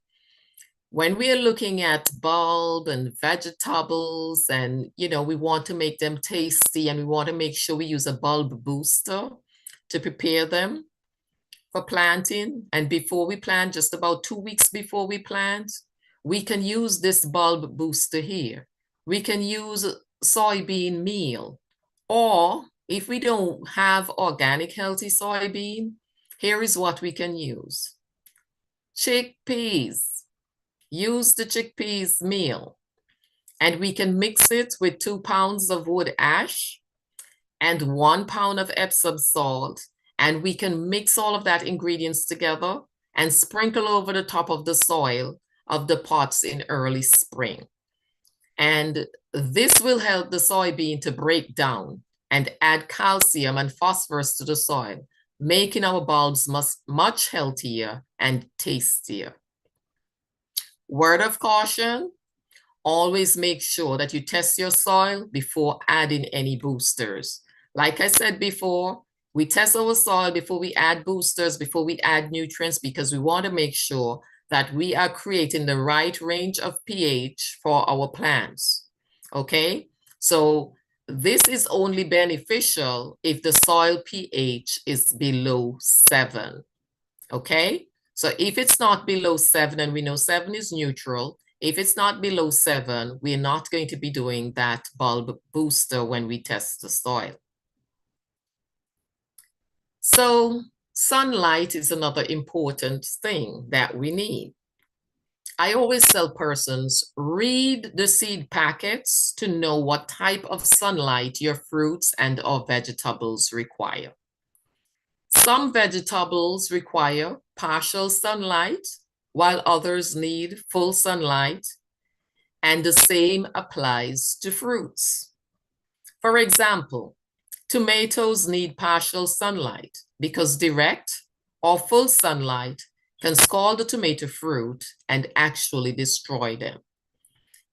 When we are looking at bulb and vegetables and, we want to make them tasty and we want to make sure we use a bulb booster to prepare them for planting. And before we plant, just about 2 weeks before we plant, we can use this bulb booster here. We can use soybean meal, or if we don't have organic healthy soybean, here is what we can use. Chickpeas. Use the chickpeas meal, and we can mix it with 2 pounds of wood ash and 1 pound of Epsom salt, and we can mix all of that ingredients together and sprinkle over the top of the soil of the pots in early spring. And this will help the soybean to break down and add calcium and phosphorus to the soil, making our bulbs much healthier and tastier. Word of caution, always make sure that you test your soil before adding any boosters. Like I said before, we test our soil before we add boosters, before we add nutrients, because we want to make sure that we are creating the right range of pH for our plants, okay? So this is only beneficial if the soil pH is below 7, okay? So if it's not below 7, and we know 7 is neutral, if it's not below 7, we're not going to be doing that bulb booster when we test the soil. So sunlight is another important thing that we need. I always tell persons, read the seed packets to know what type of sunlight your fruits and or vegetables require. Some vegetables require partial sunlight, while others need full sunlight, and the same applies to fruits. For example, tomatoes need partial sunlight because direct or full sunlight can scald the tomato fruit and actually destroy them.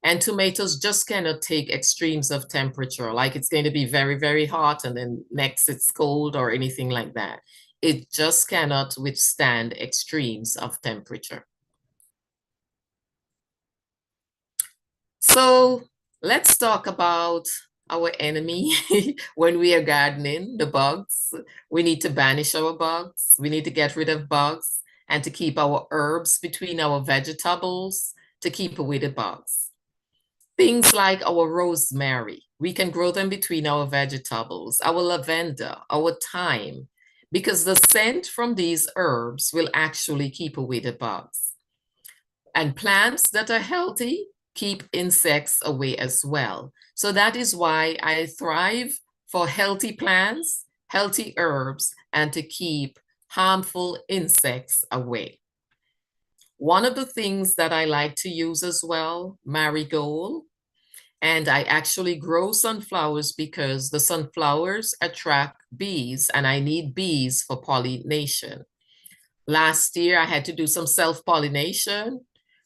And tomatoes just cannot take extremes of temperature, like it's going to be very, very hot and then next it's cold or anything like that. It just cannot withstand extremes of temperature. So let's talk about our enemy when we are gardening, the bugs. We need to banish our bugs. We need to get rid of bugs and to keep our herbs between our vegetables to keep away the bugs. Things like our rosemary, we can grow them between our vegetables, our lavender, our thyme, because the scent from these herbs will actually keep away the bugs. And plants that are healthy keep insects away as well. So that is why I thrive for healthy plants, healthy herbs, and to keep harmful insects away. One of the things that I like to use as well, marigold, and I actually grow sunflowers because the sunflowers attract bees and I need bees for pollination. Last year, I had to do some self-pollination,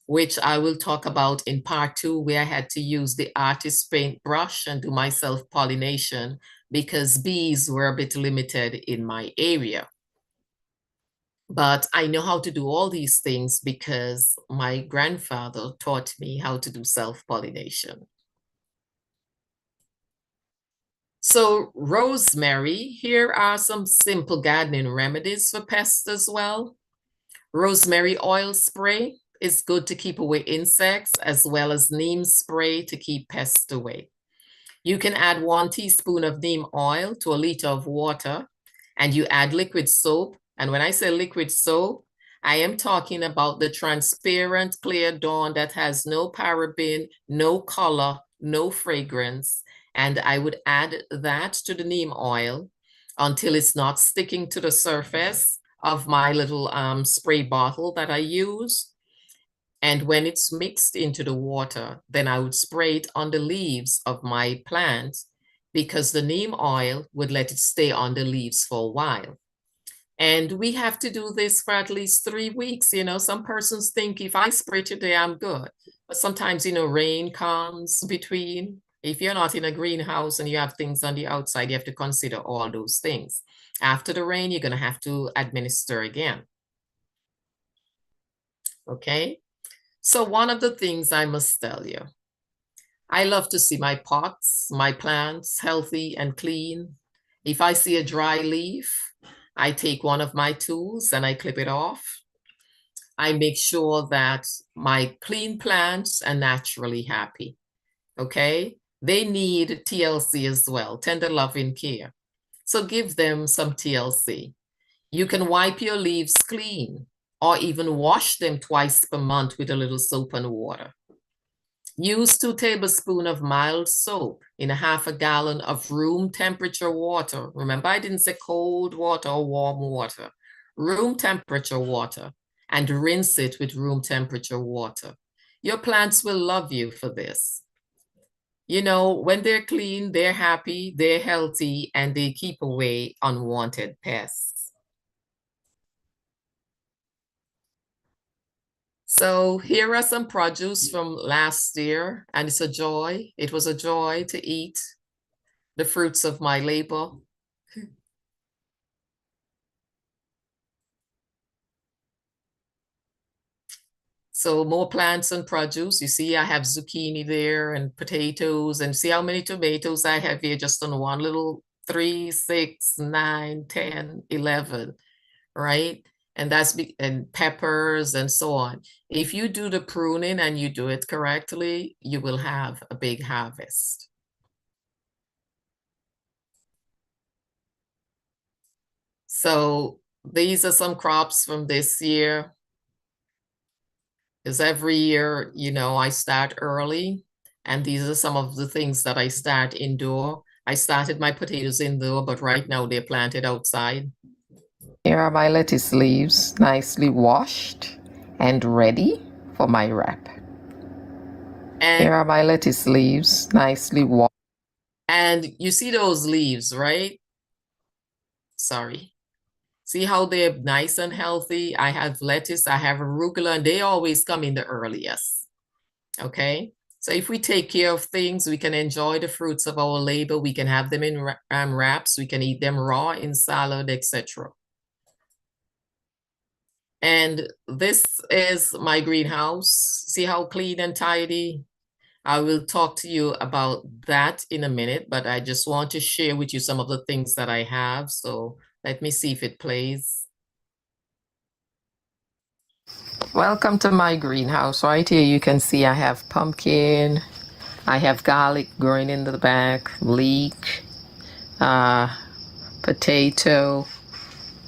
which I will talk about in part 2, where I had to use the artist paintbrush and do my self-pollination because bees were a bit limited in my area. But I know how to do all these things because my grandfather taught me how to do self-pollination. So rosemary, here are some simple gardening remedies for pests as well. Rosemary oil spray is good to keep away insects, as well as neem spray to keep pests away. You can add 1 teaspoon of neem oil to a liter of water, and you add liquid soap. And when I say liquid soap, I am talking about the transparent clear Dawn that has no paraben, no color, no fragrance. And I would add that to the neem oil until it's not sticking to the surface of my little spray bottle that I use. And when it's mixed into the water, then I would spray it on the leaves of my plant because the neem oil would let it stay on the leaves for a while. And we have to do this for at least 3 weeks. You know, some persons think if I spray today, I'm good. But sometimes, you know, rain comes between. If you're not in a greenhouse and you have things on the outside, you have to consider all those things. After the rain, you're going to have to administer again. Okay? So one of the things I must tell you, I love to see my pots, my plants healthy and clean. If I see a dry leaf, I take one of my tools and I clip it off. I make sure that my clean plants are naturally happy, okay? They need TLC as well, tender loving care. So give them some TLC. You can wipe your leaves clean or even wash them twice per month with a little soap and water. Use 2 tablespoons of mild soap in a half a gallon of room temperature water. Remember, I didn't say cold water or warm water. Room temperature water, and rinse it with room temperature water. Your plants will love you for this. You know, when they're clean, they're happy, they're healthy, and they keep away unwanted pests. So here are some produce from last year, and it's a joy. It was a joy to eat the fruits of my labor. So more plants and produce. You see, I have zucchini there and potatoes, and see how many tomatoes I have here just on one little 3, 6, 9, 10, 11, right? And and peppers and so on. If you do the pruning and you do it correctly, you will have a big harvest. So these are some crops from this year. Because every year, you know, I start early, and these are some of the things that I start indoor. I started my potatoes indoor, but right now they're planted outside. Here are my lettuce leaves, nicely washed and ready for my wrap. And here are my lettuce leaves, nicely washed. And you see those leaves, right? Sorry. See how they're nice and healthy? I have lettuce, I have arugula, and they always come in the earliest. Okay? So if we take care of things, we can enjoy the fruits of our labor. We can have them in wraps. We can eat them raw in salad, etc. And this is my greenhouse. See how clean and tidy? I will talk to you about that in a minute, but I just want to share with you some of the things that I have. So let me see if it plays. Welcome to my greenhouse. Right here you can see I have pumpkin, I have garlic growing in the back, leek, potato,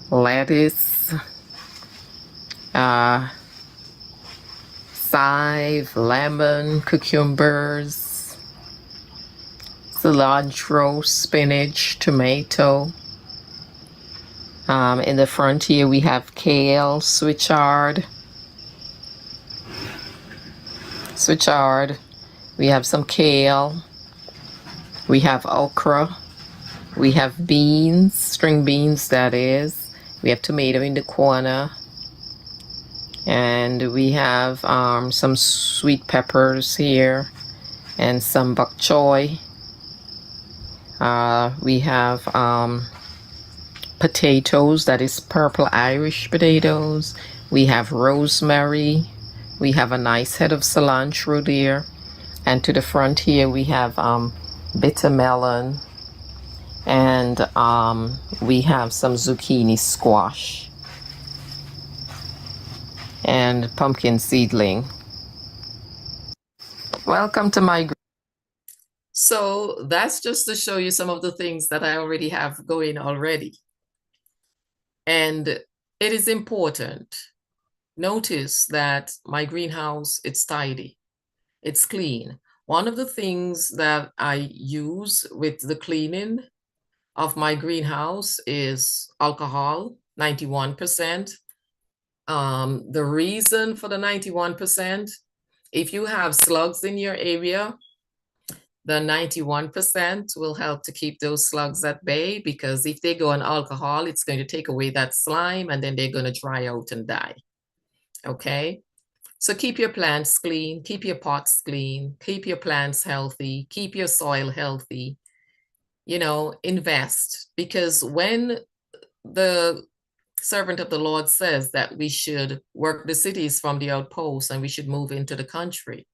lettuce, chive, lemon, cucumbers, cilantro, spinach, tomato. In the front here we have kale, switchard. We have some kale. We have okra. We have beans, string beans that is. We have tomato in the corner. And we have some sweet peppers here and some bok choy. We have potatoes, that is purple Irish potatoes. We have rosemary. We have a nice head of cilantro there. And to the front here we have bitter melon. And we have some zucchini squash. And pumpkin seedling. Welcome to my. So So that's just to show you some of the things that I already have going already. And it is important. Notice that my greenhouse, it's tidy, it's clean. One of the things that I use with the cleaning of my greenhouse is alcohol, 91%. The reason for the 91%, if you have slugs in your area, the 91% will help to keep those slugs at bay, because if they go on alcohol, it's going to take away that slime and then they're going to dry out and die. Okay? So keep your plants clean, keep your pots clean, keep your plants healthy, keep your soil healthy. You know, invest, because when the servant of the Lord says that we should work the cities from the outposts and we should move into the country,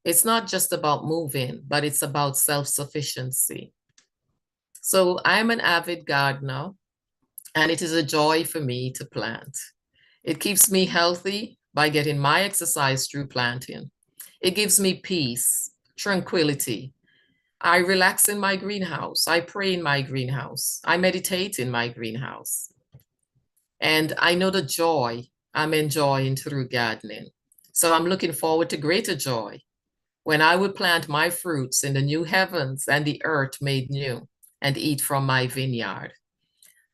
it's not just about moving, but it's about self-sufficiency. So I'm an avid gardener, and it is a joy for me to plant. It keeps me healthy by getting my exercise through planting. It gives me peace, tranquility. I relax in my greenhouse. I pray in my greenhouse. I meditate in my greenhouse. And I know the joy I'm enjoying through gardening. So I'm looking forward to greater joy when I would plant my fruits in the new heavens and the earth made new, and eat from my vineyard.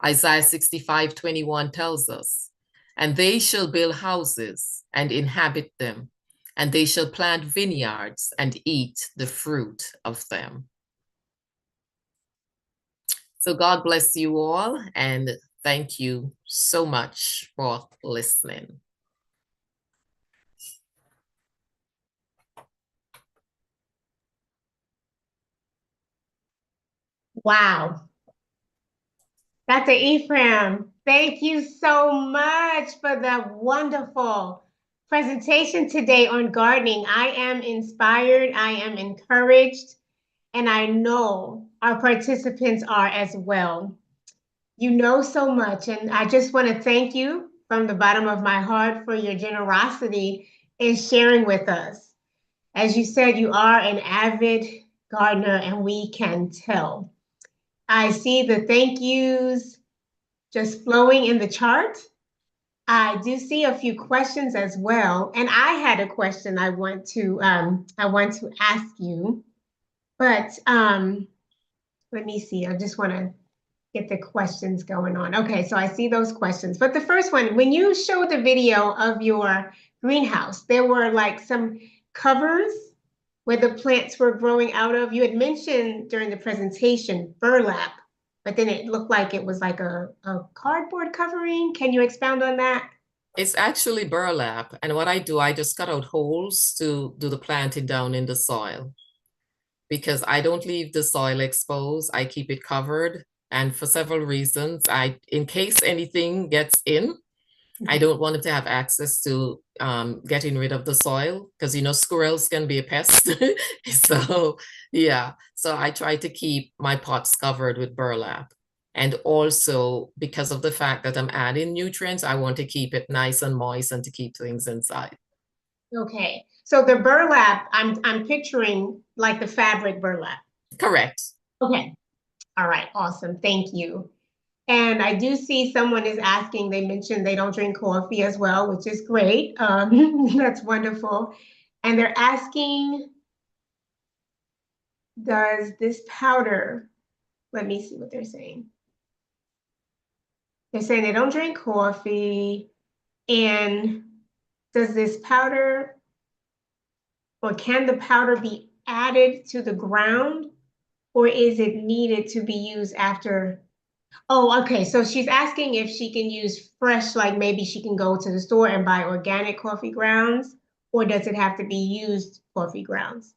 Isaiah 65:21 tells us, and they shall build houses and inhabit them, and they shall plant vineyards and eat the fruit of them. So God bless you all, and thank you so much for listening. Wow. Dr. Ephraim, thank you so much for the wonderful presentation today on gardening. I am inspired, I am encouraged, and I know our participants are as well. You know so much, and I just want to thank you from the bottom of my heart for your generosity in sharing with us. As you said, you are an avid gardener, and we can tell. I see the thank yous just flowing in the chart. I do see a few questions as well, and I had a question I want to ask you, but let me see. I just want to get the questions going on. Okay, so I see those questions. But the first one, when you showed the video of your greenhouse, there were like some covers where the plants were growing out of. You had mentioned during the presentation burlap, but then it looked like it was like a cardboard covering. Can you expound on that? It's actually burlap. And what I do, I just cut out holes to do the planting down in the soil, because I don't leave the soil exposed. I keep it covered. And for several reasons, in case anything gets in, I don't want it to have access to getting rid of the soil, because, you know, squirrels can be a pest. So, yeah. So I try to keep my pots covered with burlap. And also, because of the fact that I'm adding nutrients, I want to keep it nice and moist and to keep things inside. Okay. So the burlap, I'm picturing like the fabric burlap. Correct. Okay. All right. Awesome. Thank you. And I do see someone is asking, they mentioned they don't drink coffee as well, which is great. That's wonderful. And they're asking, does this powder, let me see what they're saying. They're saying they don't drink coffee. And does this powder, or can the powder be added to the ground, or is it needed to be used after? Oh, okay. So she's asking if she can use fresh, like maybe she can go to the store and buy organic coffee grounds, or does it have to be used coffee grounds?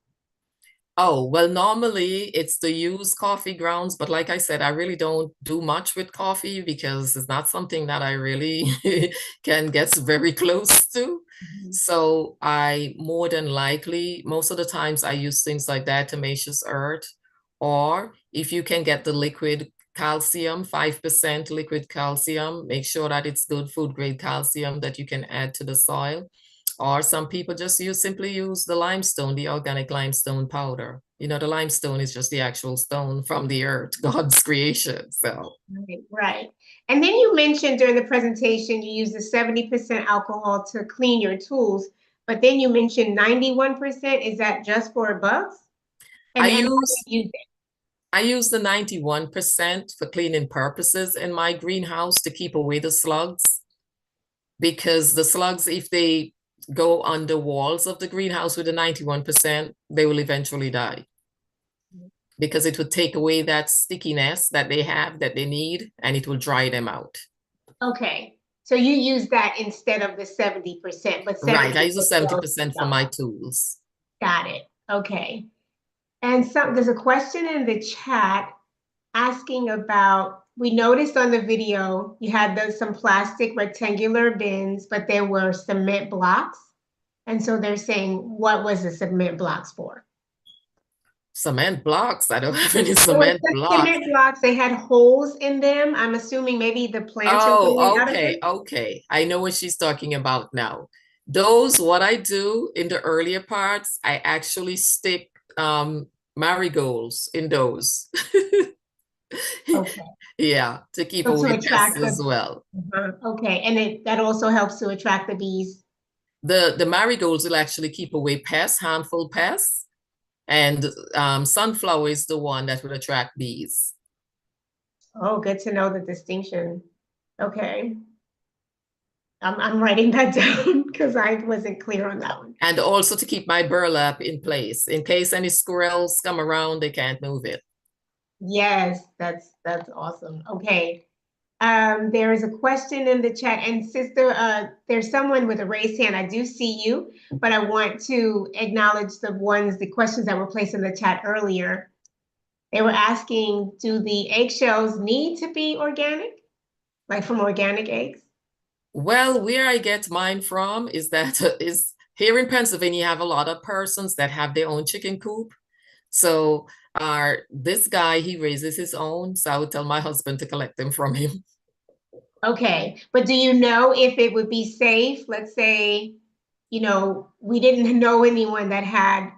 Oh, well, normally it's the used coffee grounds, but like I said, I really don't do much with coffee because it's not something that I really can get very close to. So I more than likely, most of the times I use things like diatomaceous earth, or if you can get the liquid calcium, 5% liquid calcium, make sure that it's good food grade calcium that you can add to the soil. Or some people just simply use the limestone, the organic limestone powder, You know, the limestone is just the actual stone from the earth, God's creation. So Right, right. And then you mentioned during the presentation, you use the 70% alcohol to clean your tools, but then you mentioned 91%. Is that just for bugs? I And how do use you use it? I use the 91% for cleaning purposes in my greenhouse to keep away the slugs, because the slugs, if they go on the walls of the greenhouse with the 91%, they will eventually die, because it would take away that stickiness that they have that they need, and it will dry them out. Okay, so you use that instead of the 70%, but Right, I 70% use the 70% for my tools. Got it. Okay. And there's a question in the chat asking about, we noticed on the video you had some plastic rectangular bins, but there were cement blocks. And so they're saying, what was the cement blocks for? Cement blocks? I don't have any It was cement just blocks. cement blocks. They had holes in them. I'm assuming maybe the plants are growing Oh, out of okay, them. okay. I know what she's talking about now. Those, what I do in the earlier parts, I actually stick marigolds in those. Okay. Yeah, to keep So to away pests attract as well. okay. And that also helps to attract the bees. The marigolds will actually keep away pests, harmful pests, and sunflower is the one that will attract bees. Oh, good to know the distinction. Okay. I'm writing that down because I wasn't clear on that one. And also to keep my burlap in place. In case any squirrels come around, they can't move it. Yes, that's awesome. Okay. There is a question in the chat, and sister, there's someone with a raised hand. I do see you, but I want to acknowledge the questions that were placed in the chat earlier. They were asking, do the eggshells need to be organic, like from organic eggs? Well, where I get mine from is that is here in Pennsylvania, you have a lot of persons that have their own chicken coop. So this guy, he raises his own. So I would tell my husband to collect them from him. Okay, but do you know if it would be safe? Let's say, we didn't know anyone that had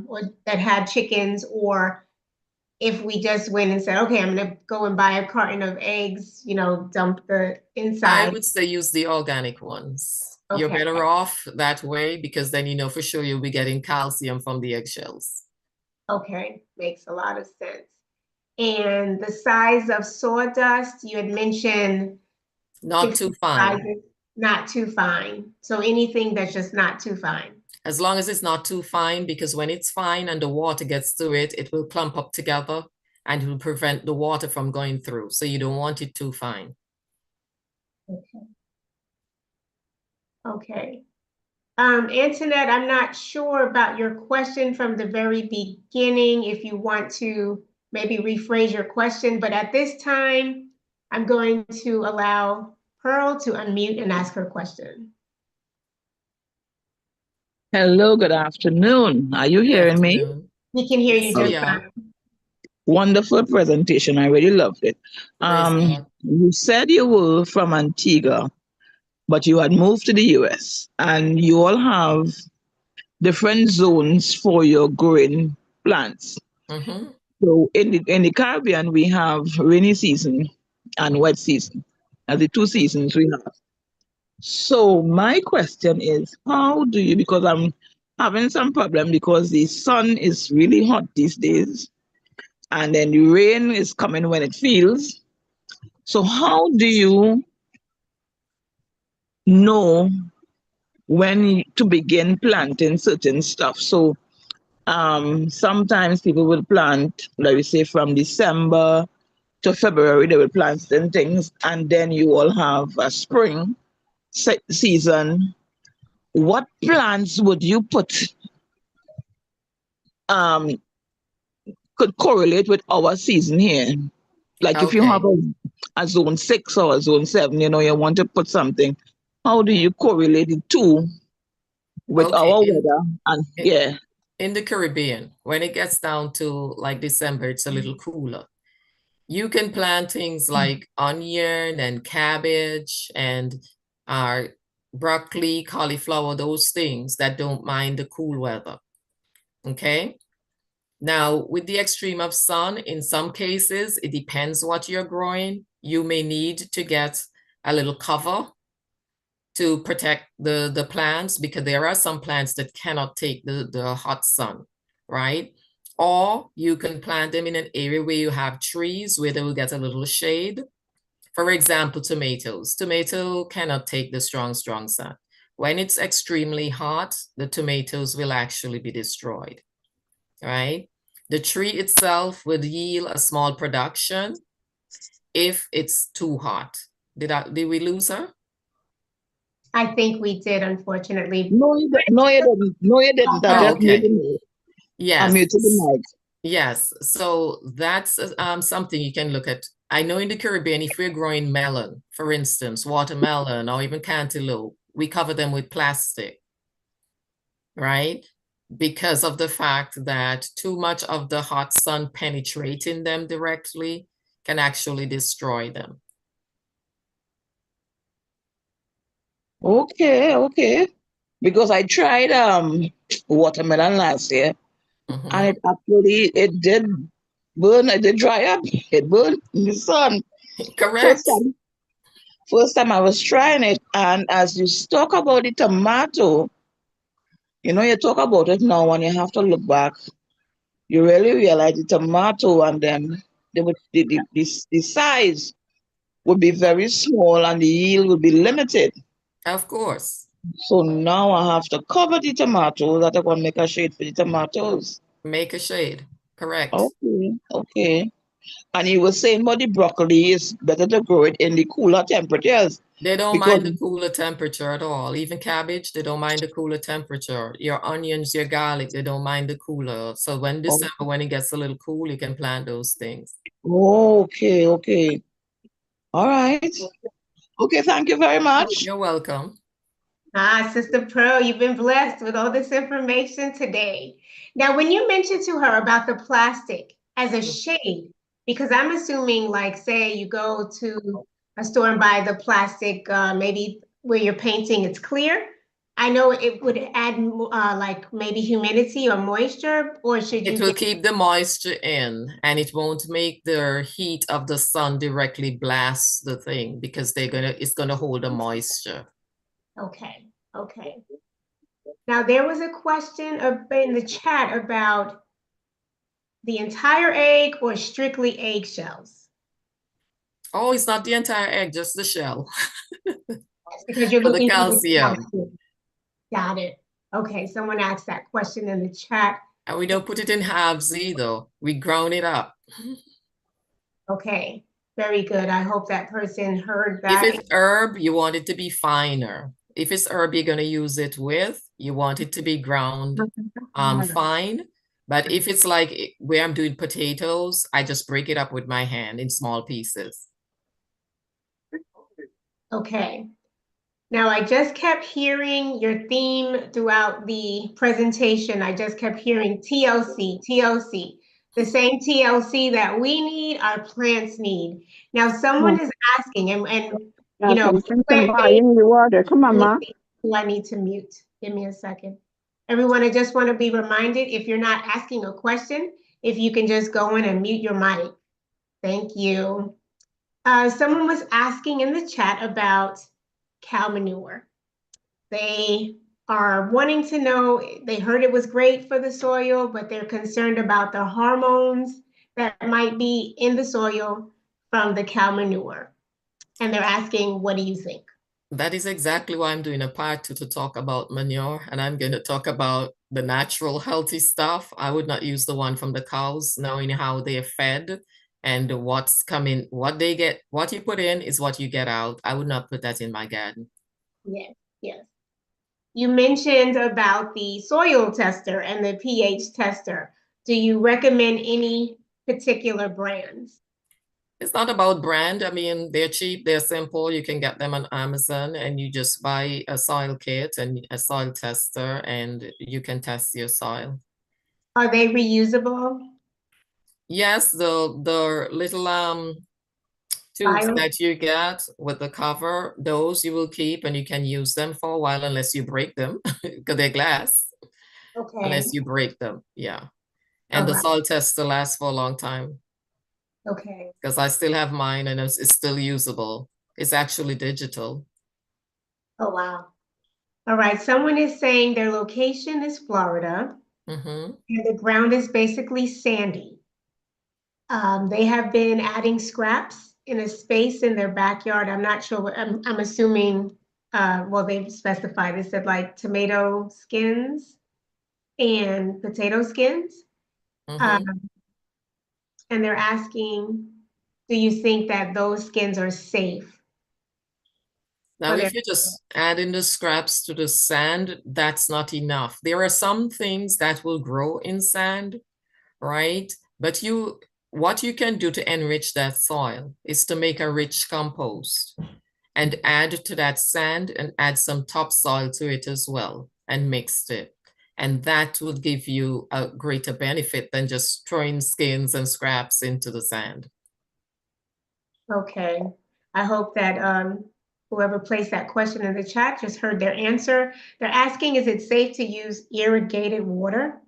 or that had chickens, or if we just went and said, okay, I'm gonna go and buy a carton of eggs, dump the I inside. would say use the organic ones. You're Okay. better off that way, because then you know for sure you'll be getting calcium from the eggshells. Okay, makes a lot of sense. And the size of sawdust, you had mentioned Not too fine. sizes, not too fine. So anything that's just not too fine. As long as it's not too fine, because when it's fine and the water gets through it, it will clump up together and it will prevent the water from going through. So you don't want it too fine. Okay. Okay. Antoinette, I'm not sure about your question from the very beginning, if you want to maybe rephrase your question, but at this time, I'm going to allow Pearl to unmute and ask her question. Hello, good afternoon. Are you hearing me? We can hear Yes, you we just are. fine. Wonderful presentation. I really loved it. Praise God. You said you were from Antigua, but you had moved to the US, and you all have different zones for your growing plants. Mm-hmm. So in the Caribbean, we have rainy season and wet season as the two seasons we have. So my question is, how do you, because I'm having some problem because the sun is really hot these days, and then the rain is coming when it feels. So how do you know when to begin planting certain stuff? So sometimes people will plant, like we say, from December to February, they will plant certain things, and then you will have a spring season. What plants would you put um, could correlate with our season here? Like if you have Okay. a zone 6 or a zone 7, you want to put something, how do you correlate it to with Okay. our weather? And yeah. In the Caribbean, when it gets down to like December, it's a little cooler. You can plant things like onion and cabbage and broccoli, cauliflower, those things that don't mind the cool weather. Okay. Now, with the extreme of sun, in some cases, it depends what you're growing. You may need to get a little cover to protect the plants, because there are some plants that cannot take the hot sun, right? Or you can plant them in an area where you have trees where they will get a little shade. For example, tomatoes. Tomato cannot take the strong sun. When it's extremely hot, the tomatoes will actually be destroyed, right? The tree itself would yield a small production if it's too hot. Did we lose her? I think we did, unfortunately. No, you didn't. No, you didn't. No, you didn't. I Oh, just okay. muted me. I Yes. muted the mic. Yes. So that's something you can look at. I know in the Caribbean, if we're growing melon, for instance, watermelon or even cantaloupe, we cover them with plastic, right? Because of the fact that too much of the hot sun penetrating them directly can actually destroy them. Okay, okay. Because I tried watermelon last year, and it actually did burn. It did dry up. It burned in the sun. Correct. First time I was trying it, and as you talk about the tomato, you talk about it now, and you have to look back. You really realize the tomato, and then the size would be very small, and the yield would be limited. Of course. So now I have to cover the tomatoes that I'm going to make a shade for the tomatoes. Make a shade. Correct. Okay, okay. And you were saying about the broccoli is better to grow it in the cooler temperatures They don't because mind the cooler temperature at all. Even cabbage, they don't mind the cooler temperature. Your onions, your garlic, they don't mind the cooler. So when December, when it gets a little cool, you can plant those things. okay, okay. All right. Okay, thank you very much. You're welcome. Sister Pearl, you've been blessed with all this information today. Now, when you mentioned to her about the plastic as a shade, because I'm assuming, like, say you go to a store and buy the plastic, maybe where you're painting, it's clear. I know it would add like maybe humidity or moisture, or should you It will keep the moisture in, and it won't make the heat of the sun directly blast the thing, because it's gonna hold the moisture. Okay, okay. Now there was a question in the chat about the entire egg or strictly eggshells. Oh, it's not the entire egg, just the shell. Because you're For the looking for the calcium. calcium. Got it. Okay, someone asked that question in the chat. And we don't put it in halves either. We ground it up. Okay, very good. I hope that person heard that. If it's herb, you want it to be finer. If it's herb you're going to use it with, you want it to be ground fine. But if it's like where I'm doing potatoes, I just break it up with my hand in small pieces. Okay. Now, I just kept hearing your theme throughout the presentation. I just kept hearing TLC, TLC. The same TLC that we need, our plants need. Now, someone is asking, and you know, in the water. Come on, Ma. who I need to mute. Give me a second. Everyone, I just want to be reminded, if you're not asking a question, if you can just go in and mute your mic. Thank you. Someone was asking in the chat about cow manure. They are wanting to know, they heard it was great for the soil, but they're concerned about the hormones that might be in the soil from the cow manure. And they're asking, what do you think? That is exactly why I'm doing a part 2 to talk about manure, and I'm going to talk about the natural healthy stuff. I would not use the one from the cows, knowing how they're fed and what's coming, what they get, what you put in is what you get out. I would not put that in my garden. Yes, yes. You mentioned about the soil tester and the pH tester. Do you recommend any particular brands? It's not about brand. I mean, they're cheap, they're simple. You can get them on Amazon, and you just buy a soil kit and a soil tester, and you can test your soil. Are they reusable? Yes, the little tubes that you get with the cover, those you will keep and you can use them for a while unless you break them because they're glass. Okay. Unless you break them, yeah. And the Alright. soil test still lasts for a long time Okay. because I still have mine and it's still usable. It's actually digital. Oh, wow. All right. Someone is saying their location is Florida Mm-hmm. and the ground is basically sandy. They have been adding scraps in a space in their backyard. I'm not sure what, I'm assuming, well, they've specified, they said like tomato skins and potato skins. Mm-hmm. And they're asking, do you think that those skins are safe Now, for their? if you just add in the scraps to the sand, that's not enough. There are some things that will grow in sand, right? But what you can do to enrich that soil is to make a rich compost and add to that sand and add some topsoil to it as well and mix it. And that will give you a greater benefit than just throwing skins and scraps into the sand. Okay. I hope that whoever placed that question in the chat just heard their answer. They're asking, is it safe to use irrigated water?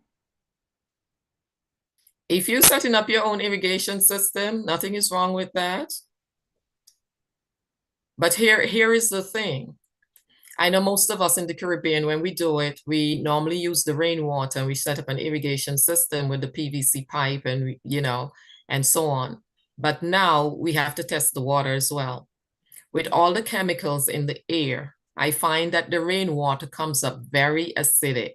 If you're setting up your own irrigation system, nothing is wrong with that. But here is the thing. I know most of us in the Caribbean, when we do it, we normally use the rainwater and we set up an irrigation system with the PVC pipe and, and so on. But now we have to test the water as well. With all the chemicals in the air, I find that the rainwater comes up very acidic.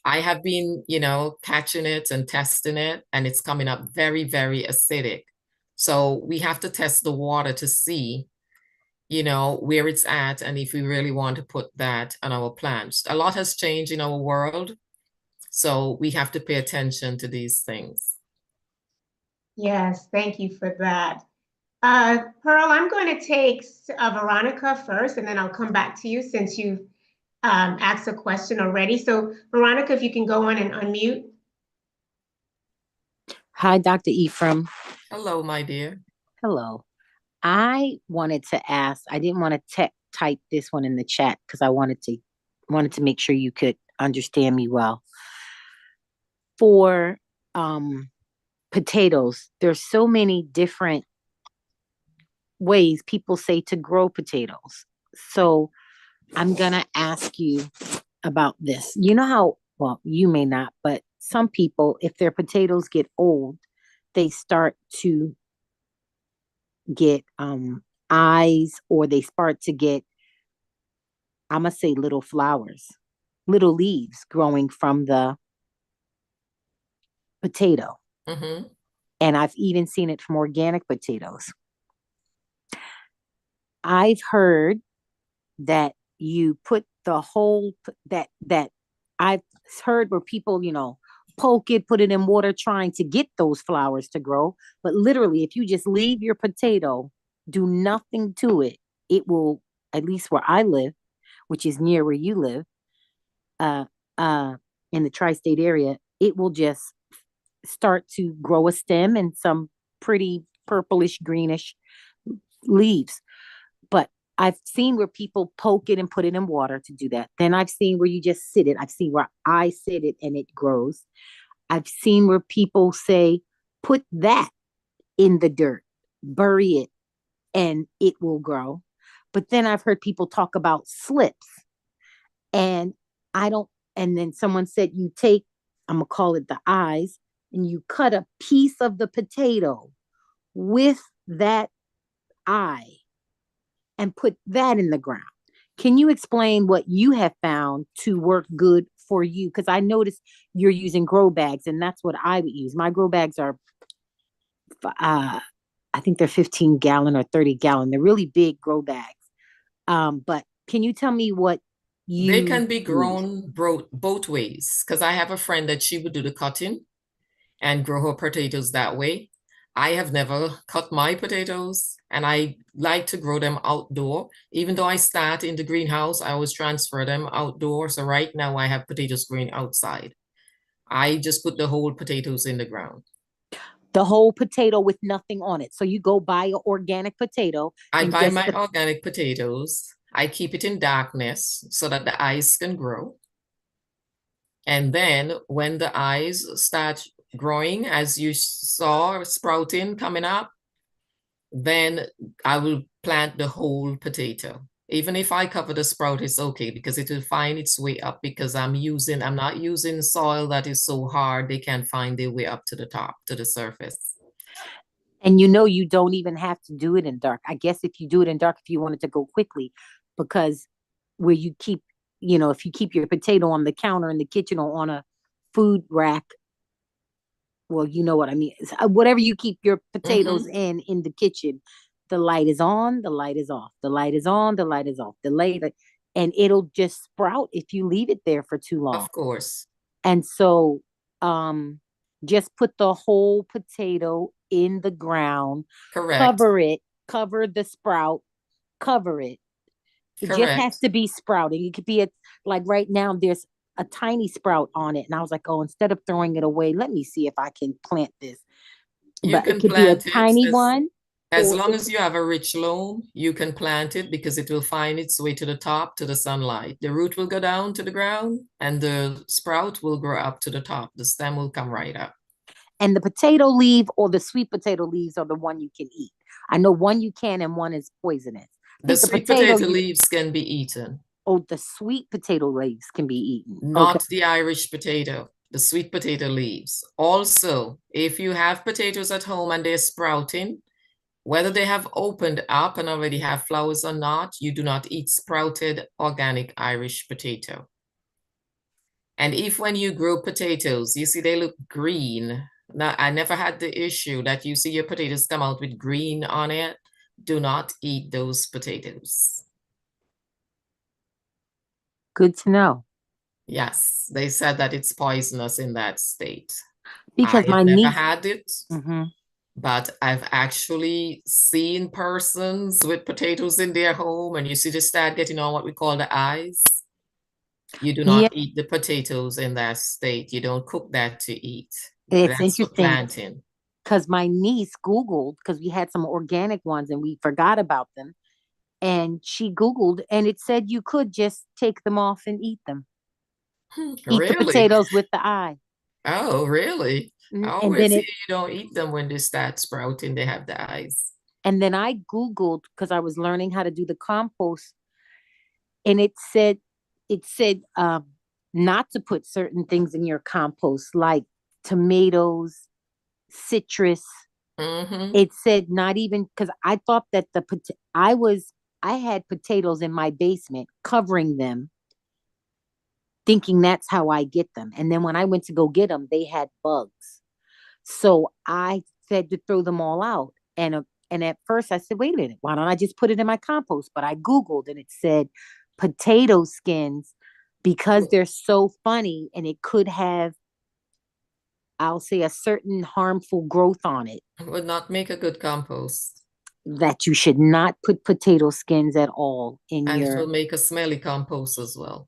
I have been, catching it and testing it, and it's coming up very, very acidic. So we have to test the water to see, where it's at and if we really want to put that on our plants. A lot has changed in our world, so we have to pay attention to these things. Yes, thank you for that. Pearl, I'm going to take Veronica first, and then I'll come back to you since you've asked a question already. So Veronica, if you can go on and unmute. Hi, Dr. Ephraim. Hello, my dear. Hello. I wanted to ask, I didn't want to type this one in the chat because I wanted to make sure you could understand me well. For potatoes, there's so many different ways people say to grow potatoes. So I'm going to ask you about this. You know how, well, you may not, but some people, if their potatoes get old, they start to get eyes, or they start to get, I'm gonna say, little flowers, little leaves growing from the potato. Mm-hmm. And I've even seen it from organic potatoes. I've heard that you put the whole, that I've heard where people, poke it, put it in water, trying to get those flowers to grow. But literally, if you just leave your potato, do nothing to it, it will, at least where I live, which is near where you live, in the tri-state area, it will just start to grow a stem and some pretty purplish greenish leaves. But I've seen where people poke it and put it in water to do that. Then I've seen where you just sit it. I've seen where I sit it and it grows. I've seen where people say, put that in the dirt, bury it, and it will grow. But then I've heard people talk about slips. And and then someone said you take, I'm going to call it the eyes, and you cut a piece of the potato with that eye and put that in the ground. Can you explain what you have found to work good for you? Because I noticed you're using grow bags, and that's what I would use. My grow bags are, I think they're 15 gallon or 30 gallon. They're really big grow bags. But can you tell me what you They can be grown both ways, because I have a friend that she would do the cutting and grow her potatoes that way. I have never cut my potatoes, and I like to grow them outdoor. Even though I start in the greenhouse, I always transfer them outdoor. So right now I have potatoes growing outside. I just put the whole potatoes in the ground. The whole potato with nothing on it. So you go buy an organic potato. I buy my organic potatoes. I keep it in darkness so that the eyes can grow. And then when the eyes start growing, as you saw sprouting coming up, then I will plant the whole potato. Even if I cover the sprout, it's okay because it will find its way up because I'm not using soil that is so hard they can't find their way up to the top, to the surface. And you don't even have to do it in dark. I guess if you do it in dark, if you want it to go quickly, because where you keep, if you keep your potato on the counter in the kitchen or on a food rack, well, you know what I mean. Whatever you keep your potatoes in the kitchen, the light is on, the light is off, the light is on, the light is off, and it'll just sprout if you leave it there for too long. Of course. And so, just put the whole potato in the ground, Correct. cover the sprout, cover it. It just has Correct. to be sprouting. It could be like right now, there's a tiny sprout on it. And I was like, oh, instead of throwing it away, let me see if I can plant this. You But can it could be a plant it tiny one. as or long it- as you have a rich loam, you can plant it because it will find its way to the top, to the sunlight. The root will go down to the ground and the sprout will grow up to the top. The stem will come right up. And the potato leaf or the sweet potato leaves are the one you can eat. I know one you can and one is poisonous. I The think sweet potato leaves can be eaten, Oh, the sweet potato leaves can be eaten. not Okay. the Irish potato, the sweet potato leaves. Also, if you have potatoes at home and they're sprouting, whether they have opened up and already have flowers or not, you do not eat sprouted organic Irish potato. And if when you grow potatoes, you see they look green. Now, I never had the issue that you see your potatoes come out with green on it. Do not eat those potatoes. Good to know. Yes, they said that it's poisonous in that state. Because I my have never niece, had it, but I've actually seen persons with potatoes in their home, and you see they start getting on what we call the eyes. You do not eat the potatoes in that state. You don't cook that to eat. It's That's for interesting planting. because my niece Googled, because we had some organic ones and we forgot about them. And she Googled and it said you could just take them off and eat them. Eat the Really? potatoes with the eye. Oh, really? I And always then hear it, you don't eat them when they start sprouting. They have the eyes. and then I Googled because I was learning how to do the compost, and it said not to put certain things in your compost like tomatoes, citrus. It said not even because I thought that I had potatoes in my basement covering them, thinking that's how I get them. And then when I went to go get them, they had bugs. So I said to throw them all out. And at first I said, wait a minute, why don't I just put it in my compost? But I Googled and it said potato skins, because they're so funny and it could have, I'll say, a certain harmful growth on it, Would not make a good compost. that you should not put potato skins at all in And it your. will make a smelly compost as well.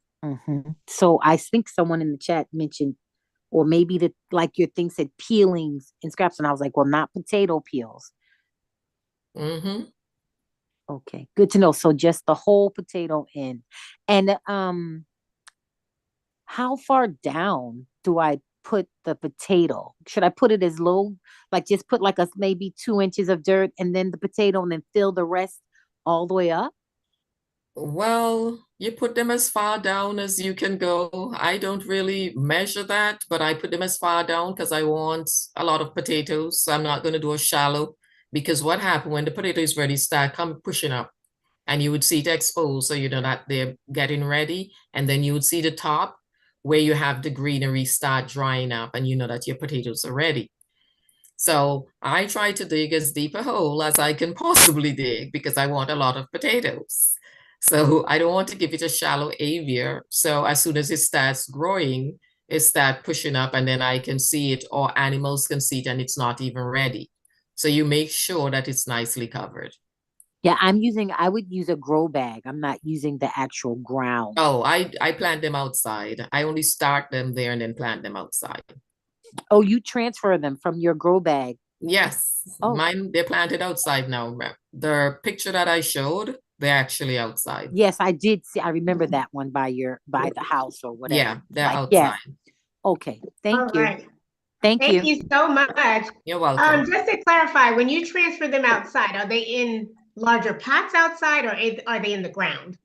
So I think someone in the chat mentioned, or maybe like your thing said peelings and scraps, and I was like, well, not potato peels. Okay, good to know. So just the whole potato in. And how far down do I put the potato? Should I put it as low, like just put like maybe 2 inches of dirt and then the potato and then fill the rest all the way up? Well, you put them as far down as you can go. I don't really measure that, but I put them as far down because I want a lot of potatoes. So I'm not going to do a shallow, because what happened when the potato is ready, start pushing up, and you would see it exposed. So you know that they're getting ready. And then you would see the top where you have the greenery start drying up, and you know that your potatoes are ready. So I try to dig as deep a hole as I can possibly dig because I want a lot of potatoes. So I don't want to give it a shallow avia. So as soon as it starts growing, it starts pushing up, and then I can see it, or animals can see it, and it's not even ready. So you make sure that it's nicely covered. Yeah, I would use a grow bag. I'm not using the actual ground. Oh, I plant them outside. I only start them there and then plant them outside. Oh, you transfer them from your grow bag? Yes. Oh. Mine, they're planted outside now. The picture that I showed, they're actually outside. Yes, I did see. I remember that one by the house or whatever. Yeah, they're like, outside. yeah. Okay, All thank you. right. Thank Thank you. you so much. You're welcome. Just to clarify, when you transfer them outside, are they in larger pots outside, or are they in the ground?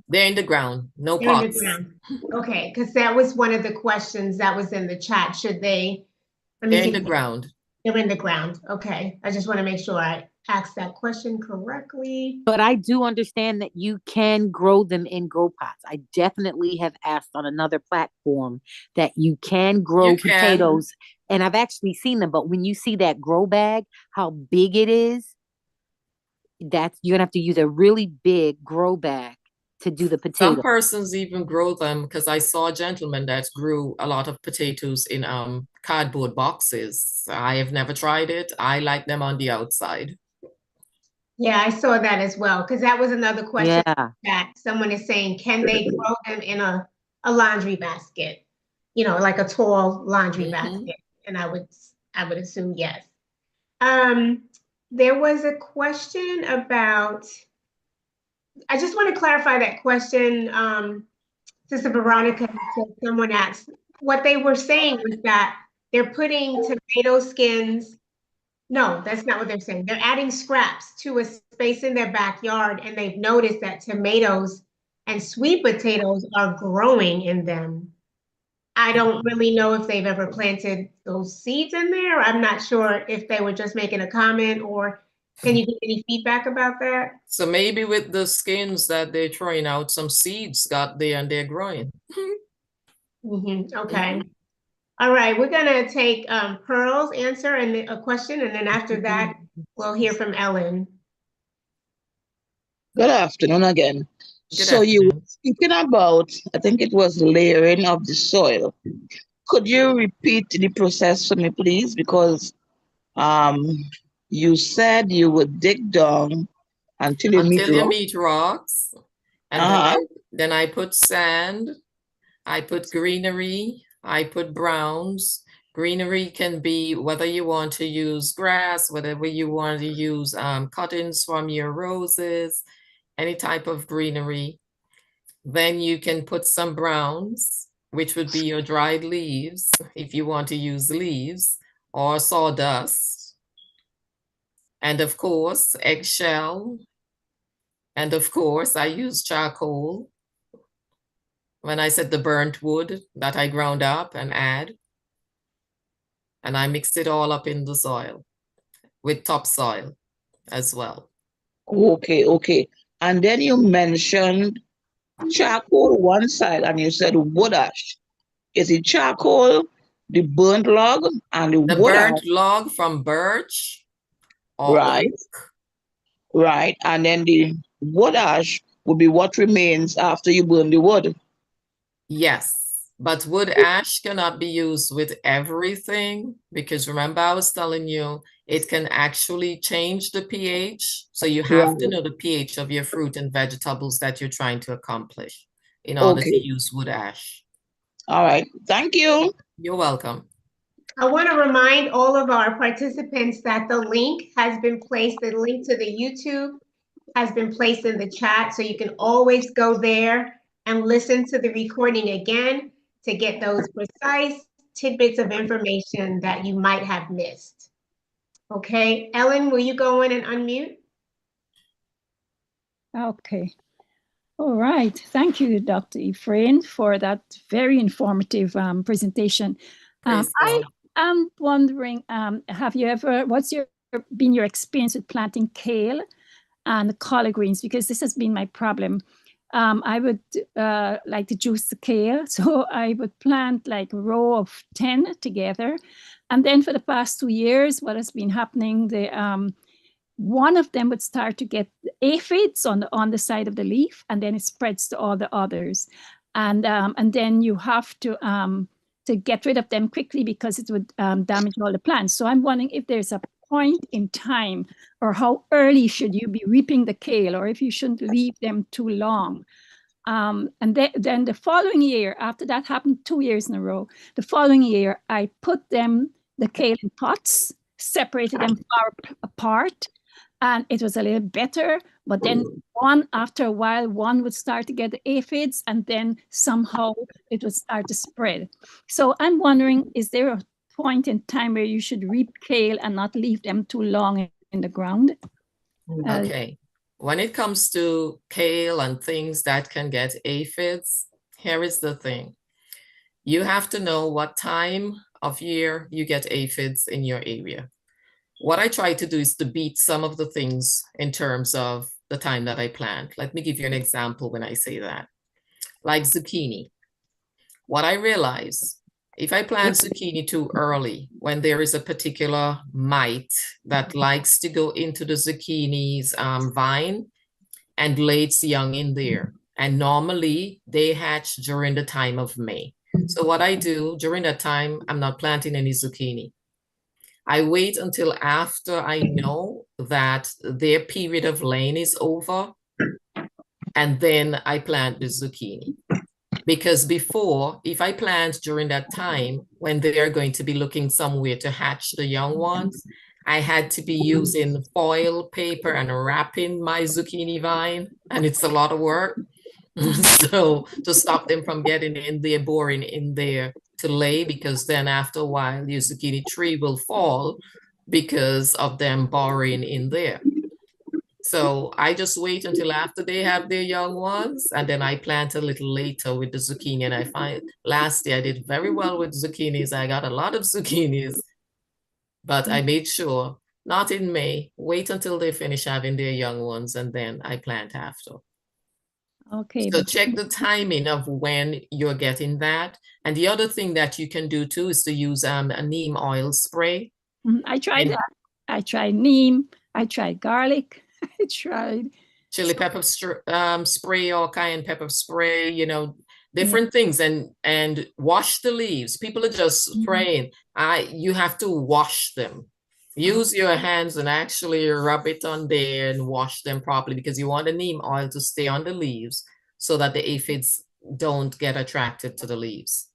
They're in the ground, no They're in the pots. ground. Okay, because that was one of the questions that was in the chat. Should they? Let me They're see. in the ground. They're in the ground. Okay, I just want to make sure I asked that question correctly. But I do understand that you can grow them in grow pots. I definitely have asked on another platform that you can grow You can. potatoes, and I've actually seen them. But when you see that grow bag, how big it is, you're gonna have to use a really big grow bag to do the Some potato. persons even grow them, because I saw a gentleman that grew a lot of potatoes in cardboard boxes. I have never tried it. I like them on the outside. Yeah, I saw that as well, because that was another question Yeah. that someone is saying, can they grow them in a laundry basket? You know, like a tall laundry basket. And I would assume yes. There was a question about, I just want to clarify that question. Sister Veronica said someone asked, what they were saying was that they're putting tomato skins. No, that's not what they're saying. They're adding scraps to a space in their backyard, and they've noticed that tomatoes and sweet potatoes are growing in them. I don't really know if they've ever planted those seeds in there. I'm not sure if they were just making a comment, or can you give any feedback about that? So maybe with the skins that they're throwing out, some seeds got there and they're growing. Okay. All right, we're gonna take Pearl's answer and a question, and then after that, we'll hear from Ellen. Good afternoon again. Good So you were afternoon. speaking about, I think it was layering of the soil. Could you repeat the process for me, please? Because you said you would dig down until you meet Until you rock. meet rocks, and then I put sand, I put greenery, I put browns. Greenery can be whether you want to use grass, whether you want to use cuttings from your roses, any type of greenery. Then you can put some browns, which would be your dried leaves, if you want to use leaves, or sawdust. And of course, eggshell. And of course, I use charcoal. When I said the burnt wood that I ground up and add, and I mix it all up in the soil with topsoil as well. Okay. And then you mentioned charcoal one side and you said wood ash. Is it charcoal, the burnt log, and the The wood ash? burnt log from birch or Right, oak. right. And then the wood ash would be what remains after you burn the wood. Yes, but wood ash cannot be used with everything, because remember I was telling you it can actually change the pH. So you have to Right. know the pH of your fruit and vegetables that you're trying to accomplish in order to Okay. use wood ash. All right. Thank you. You're welcome. I want to remind all of our participants that the link has been placed, the link to the YouTube has been placed in the chat, so you can always go there and listen to the recording again to get those precise tidbits of information that you might have missed. Okay, Ellen, will you go in and unmute? Okay. All right. Thank you, Dr. Ephraim, for that very informative presentation. Praise God. I'm wondering, what's been your experience with planting kale and collard greens? Because this has been my problem. I would like to juice the kale, so I would plant like a row of 10 together. And then for the past 2 years, what has been happening, one of them would start to get aphids on the side of the leaf, and then it spreads to all the others. And then you have to get rid of them quickly because it would damage all the plants. So I'm wondering if there's a point in time, or how early should you be reaping the kale, or if you shouldn't leave them too long. And then the following year, after that happened 2 years in a row, the following year I put the kale in pots, separated them far apart, and it was a little better, but then after a while, one would start to get the aphids, and then somehow it would start to spread. So I'm wondering, is there a point in time where you should reap kale and not leave them too long in the ground? Okay. When it comes to kale and things that can get aphids, here is the thing. You have to know what time of year you get aphids in your area. What I try to do is to beat some of the things in terms of the time that I plant. Let me give you an example when I say that. Like zucchini. What I realize, if I plant zucchini too early, when there is a particular mite that likes to go into the zucchini's vine and lay its young in there. And normally they hatch during the time of May. So what I do during that time, I'm not planting any zucchini. I wait until after I know that their period of laying is over, and then I plant the zucchini. Because before, if I plant during that time when they are going to be looking somewhere to hatch the young ones, I had to be using foil paper and wrapping my zucchini vine, and it's a lot of work. So to stop them from getting in there, boring in there to lay, because then after a while your zucchini tree will fall because of them boring in there. So I just wait until after they have their young ones, and then I plant a little later with the zucchini. And I find last year I did very well with zucchinis. I got a lot of zucchinis, but I made sure not in May, wait until they finish having their young ones, and then I plant after. Okay. So check the timing of when you're getting that. And the other thing that you can do too is to use a neem oil spray. I tried that. I tried neem. I tried garlic. I tried chili pepper spray or cayenne pepper spray, you know, different things, and wash the leaves. People are just spraying. You have to wash them. Use your hands and actually rub it on there and wash them properly, because you want the neem oil to stay on the leaves so that the aphids don't get attracted to the leaves.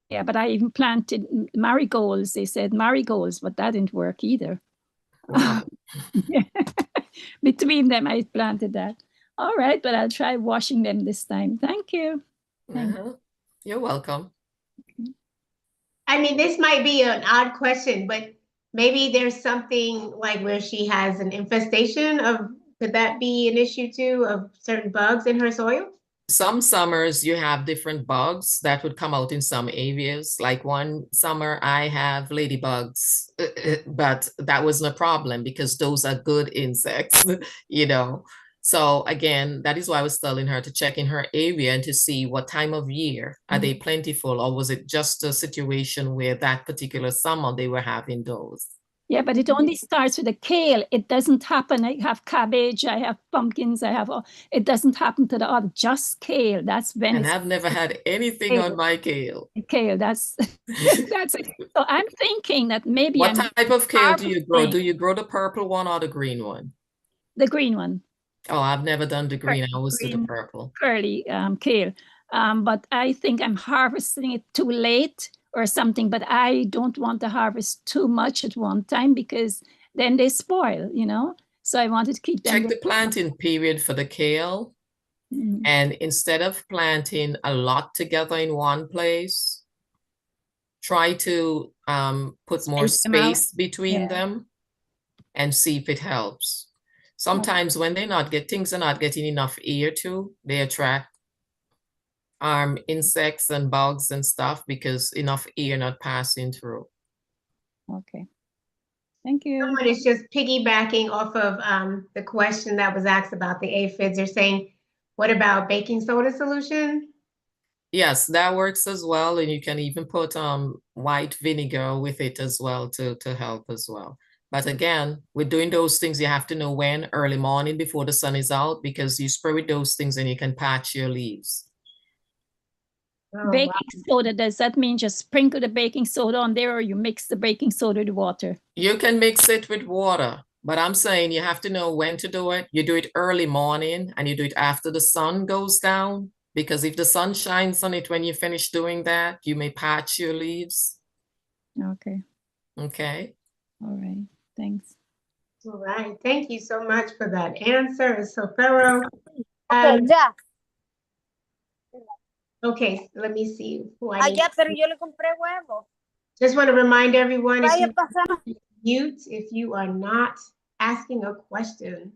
Yeah, but I even planted marigolds. They said marigolds, but that didn't work either. Wow. Between them, I planted that. All right, but I'll try washing them this time. Thank you. You're welcome. I mean, this might be an odd question, but maybe there's something like where she has an infestation of, could that be an issue too, of certain bugs in her soil? Some summers you have different bugs that would come out in some areas. Like one summer I have ladybugs, but that wasn't a problem because those are good insects, you know. So again, that is why I was telling her to check in her area and to see what time of year are they plentiful, or was it just a situation where that particular summer they were having those? Yeah, but it only starts with a kale. It doesn't happen. I have cabbage, I have pumpkins, it doesn't happen to the other, just kale. That's when and I've never had anything on my kale. Kale, that's it. So I'm thinking that maybe what type of kale do you grow? Do you grow the purple one or the green one? The green one. Oh, I've never done the green. I always do the purple. Curly kale. But I think I'm harvesting it too late or something, but I don't want to harvest too much at one time because then they spoil, you know? So I wanted to keep them. Check the planting period for the kale. And instead of planting a lot together in one place, try to put more space between them and see if it helps. Sometimes when things are not getting enough air to, they attract insects and bugs and stuff because enough air not passing through. Okay. Thank you. Someone is just piggybacking off of the question that was asked about the aphids. They're saying, what about baking soda solution? Yes, that works as well. And you can even put white vinegar with it as well to help as well. But again, with doing those things, you have to know when, early morning before the sun is out, because you spray with those things and you can patch your leaves. Oh, baking soda, does that mean just sprinkle the baking soda on there, or you mix the baking soda with water? You can mix it with water, but I'm saying you have to know when to do it. You do it early morning and you do it after the sun goes down, because if the sun shines on it when you finish doing that, you may patch your leaves. Okay. Okay. All right. Thanks. All right. Thank you so much for that answer. It's so thorough. Okay, ya. Okay, let me see who I Ah, need. ya, pero yo le compré huevo. Just want to remind everyone, if Vaya you pasando. mute, if you are not asking a question.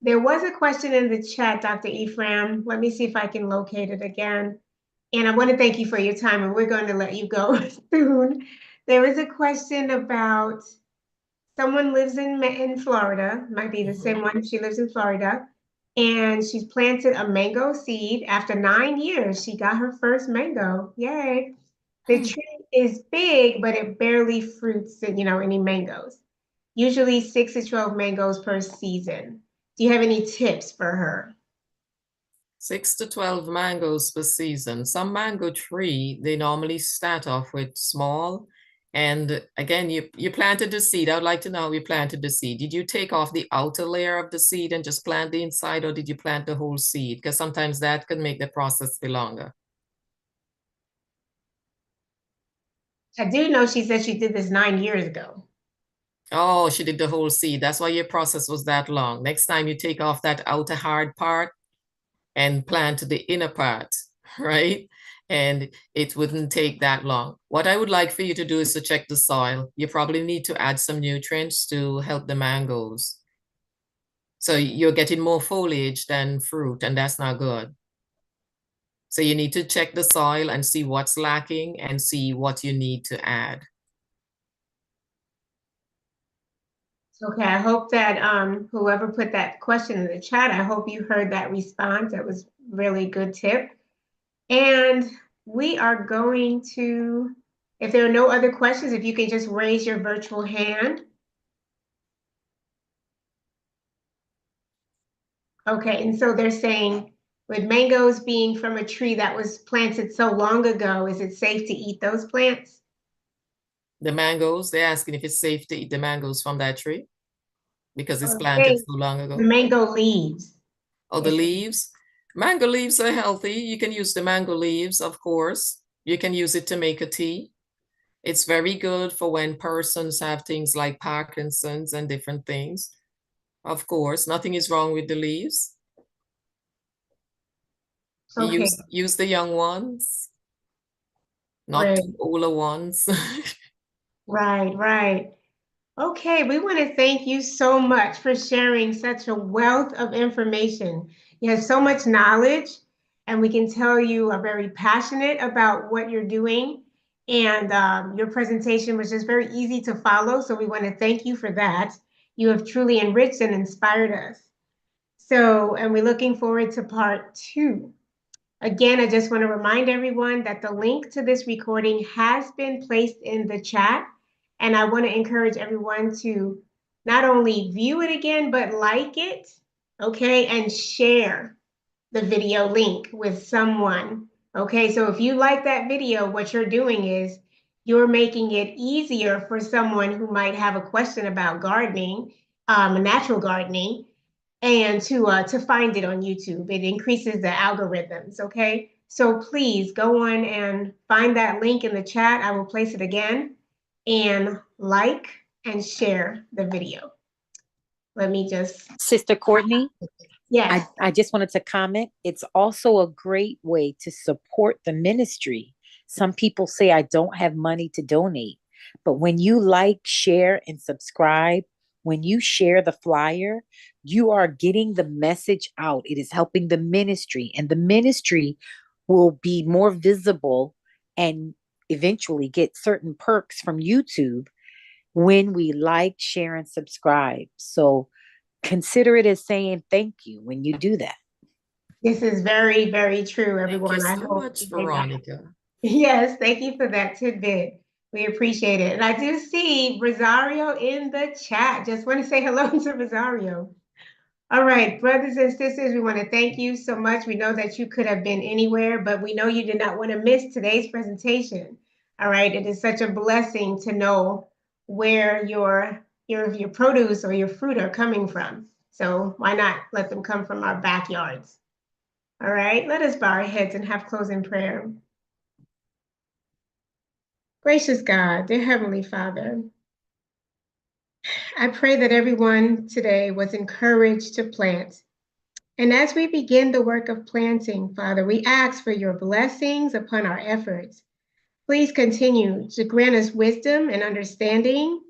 There was a question in the chat, Dr. Ephraim. Let me see if I can locate it again. And I want to thank you for your time, and we're going to let you go soon. There was a question about someone lives in Florida, might be the same one. She lives in Florida, and she's planted a mango seed. After 9 years, she got her first mango. Yay. The tree is big, but it barely fruits, any mangoes. Usually 6 to 12 mangoes per season. Do you have any tips for her? 6 to 12 mangoes per season. Some mango tree, they normally start off with small. And again, you planted the seed. I would like to know how you planted the seed. Did you take off the outer layer of the seed and just plant the inside, or did you plant the whole seed? Because sometimes that can make the process be longer. I do know she said she did this 9 years ago. Oh, she did the whole seed. That's why your process was that long. Next time you take off that outer hard part and plant the inner part, right? And it wouldn't take that long. What I would like for you to do is to check the soil. You probably need to add some nutrients to help the mangoes. So you're getting more foliage than fruit, and that's not good. So you need to check the soil and see what's lacking and see what you need to add. Okay, I hope that whoever put that question in the chat, I hope you heard that response. That was really good tip. And we are going to, if there are no other questions, if you can just raise your virtual hand. Okay, and so they're saying, with mangoes being from a tree that was planted so long ago, is it safe to eat those plants? The mangoes, they're asking if it's safe to eat the mangoes from that tree because it's Okay, planted so long the ago. mango leaves. Oh, the leaves? Mango leaves are healthy. You can use the mango leaves, of course. You can use it to make a tea. It's very good for when persons have things like Parkinson's and different things. Of course, nothing is wrong with the leaves. Okay, Use the young ones, not great. too older ones. Right. Okay, we want to thank you so much for sharing such a wealth of information. You have so much knowledge, and we can tell you are very passionate about what you're doing. And your presentation was just very easy to follow. So we want to thank you for that. You have truly enriched and inspired us. So, and we're looking forward to part 2. Again, I just want to remind everyone that the link to this recording has been placed in the chat. And I want to encourage everyone to not only view it again, but like it, okay, and share the video link with someone, okay? So if you like that video, what you're doing is you're making it easier for someone who might have a question about gardening, natural gardening, and to find it on YouTube. It increases the algorithms, okay? So please go on and find that link in the chat. I will place it again, and like and share the video. Let me just, Sister Courtney, yes. I just wanted to comment. It's also a great way to support the ministry. Some people say I don't have money to donate, but when you like, share, and subscribe, when you share the flyer, you are getting the message out. It is helping the ministry, and the ministry will be more visible and eventually get certain perks from YouTube when we like, share, and subscribe. So consider it as saying thank you when you do that. This is very, very true, everyone. Thank I you so hope much, you did that. Veronica. Yes, thank you for that tidbit. We appreciate it. And I do see Rosario in the chat. Just want to say hello to Rosario. All right, brothers and sisters, we want to thank you so much. We know that you could have been anywhere, but we know you did not want to miss today's presentation. All right, it is such a blessing to know where your produce or your fruit are coming from. So why not let them come from our backyards? All right, let us bow our heads and have closing prayer. Gracious God, dear Heavenly Father, I pray that everyone today was encouraged to plant. And as we begin the work of planting, Father, we ask for your blessings upon our efforts. Please continue to grant us wisdom and understanding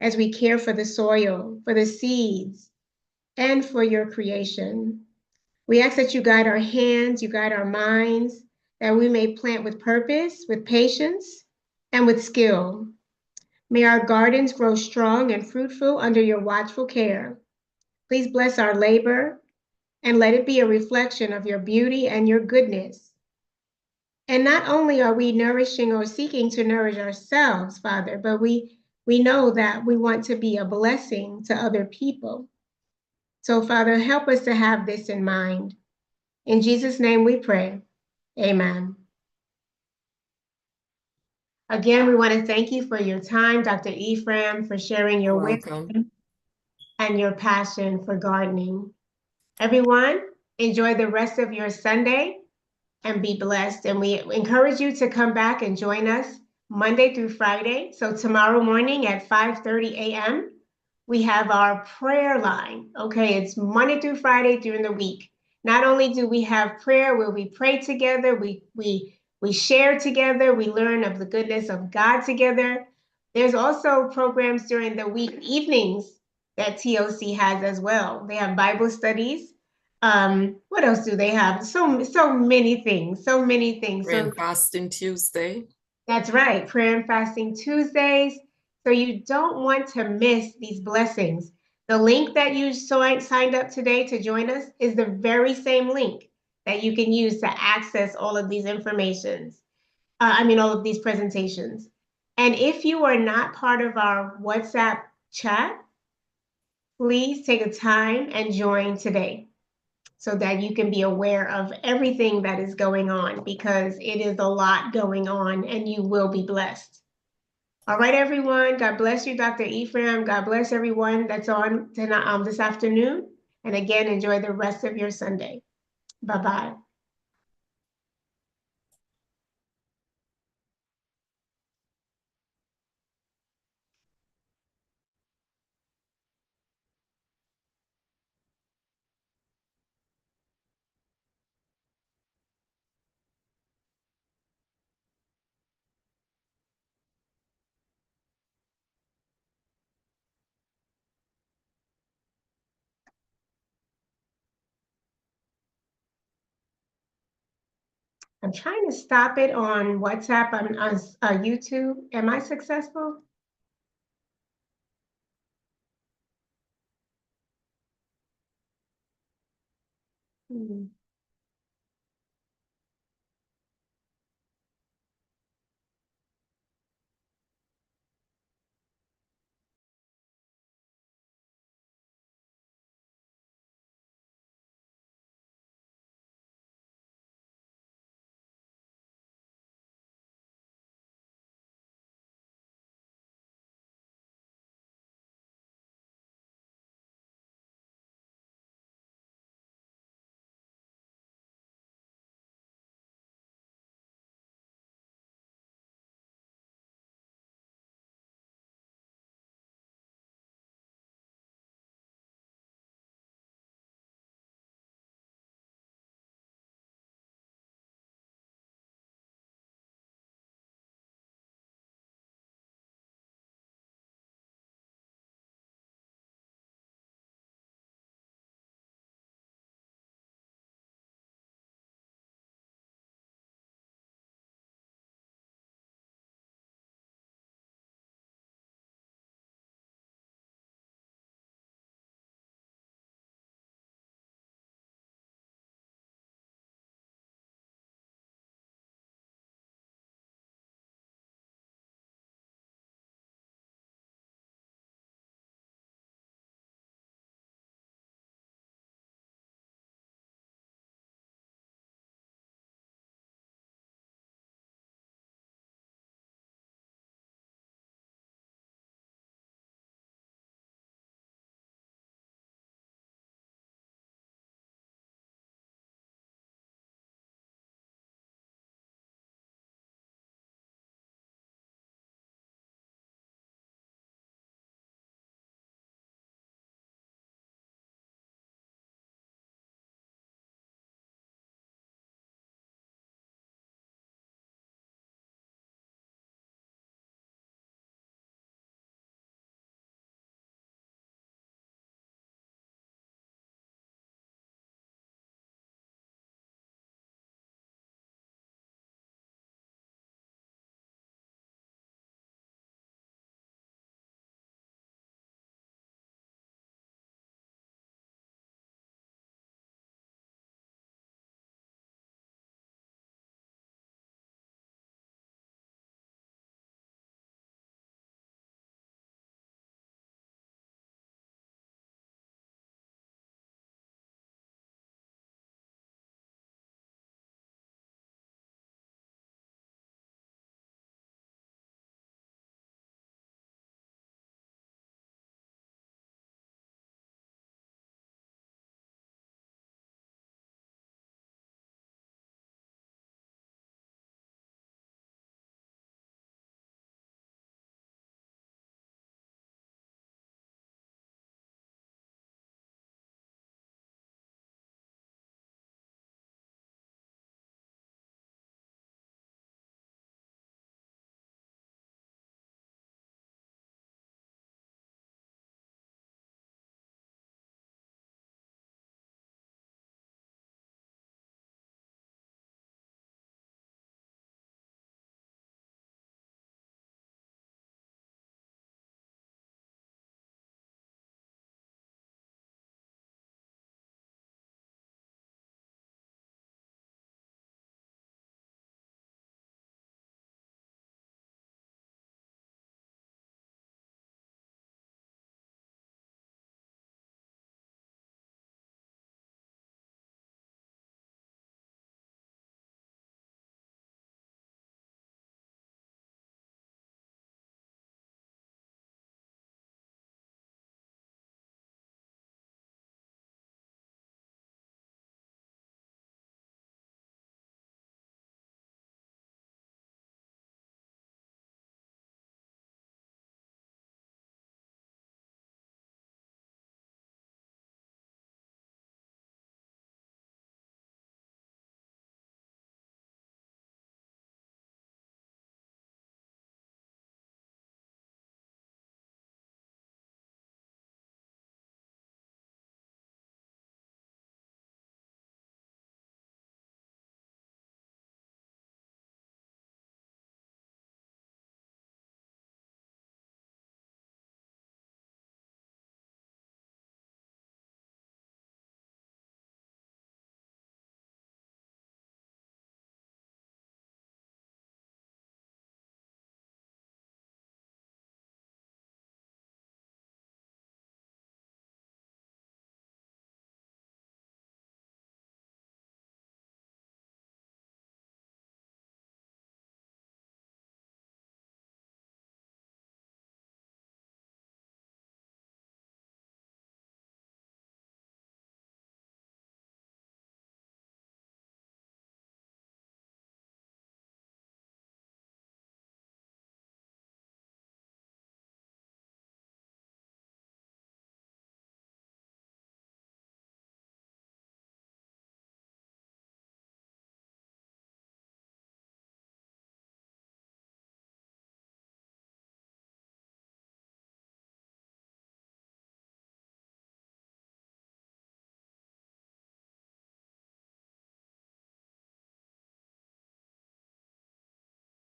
as we care for the soil, for the seeds, and for your creation. We ask that you guide our hands, you guide our minds, that we may plant with purpose, with patience, and with skill. May our gardens grow strong and fruitful under your watchful care. Please bless our labor and let it be a reflection of your beauty and your goodness. And not only are we nourishing or seeking to nourish ourselves, Father, but we know that we want to be a blessing to other people. So, Father, help us to have this in mind. In Jesus' name we pray. Amen. Again, we want to thank you for your time, Dr. Ephraim, for sharing your Welcome. wisdom and your passion for gardening. Everyone, enjoy the rest of your Sunday and be blessed. And we encourage you to come back and join us Monday through Friday. So tomorrow morning at 5:30 a.m., we have our prayer line. Okay, it's Monday through Friday during the week. Not only do we have prayer where we pray together, we share together, we learn of the goodness of God together. There's also programs during the week evenings that TOC has as well. They have Bible studies. What else do they have? So many things, so many things. Prayer So and Fasting Tuesday. that's right, prayer and fasting Tuesdays. So you don't want to miss these blessings. The link that you signed up today to join us is the very same link that you can use to access all of these informations. All of these presentations. And if you are not part of our WhatsApp chat, please take a time and join today so that you can be aware of everything that is going on, because it is a lot going on and you will be blessed. All right, everyone. God bless you, Dr. Ephraim. God bless everyone that's on tonight, this afternoon. And again, enjoy the rest of your Sunday. Bye-bye. I'm trying to stop it on WhatsApp, on YouTube. Am I successful? Hmm.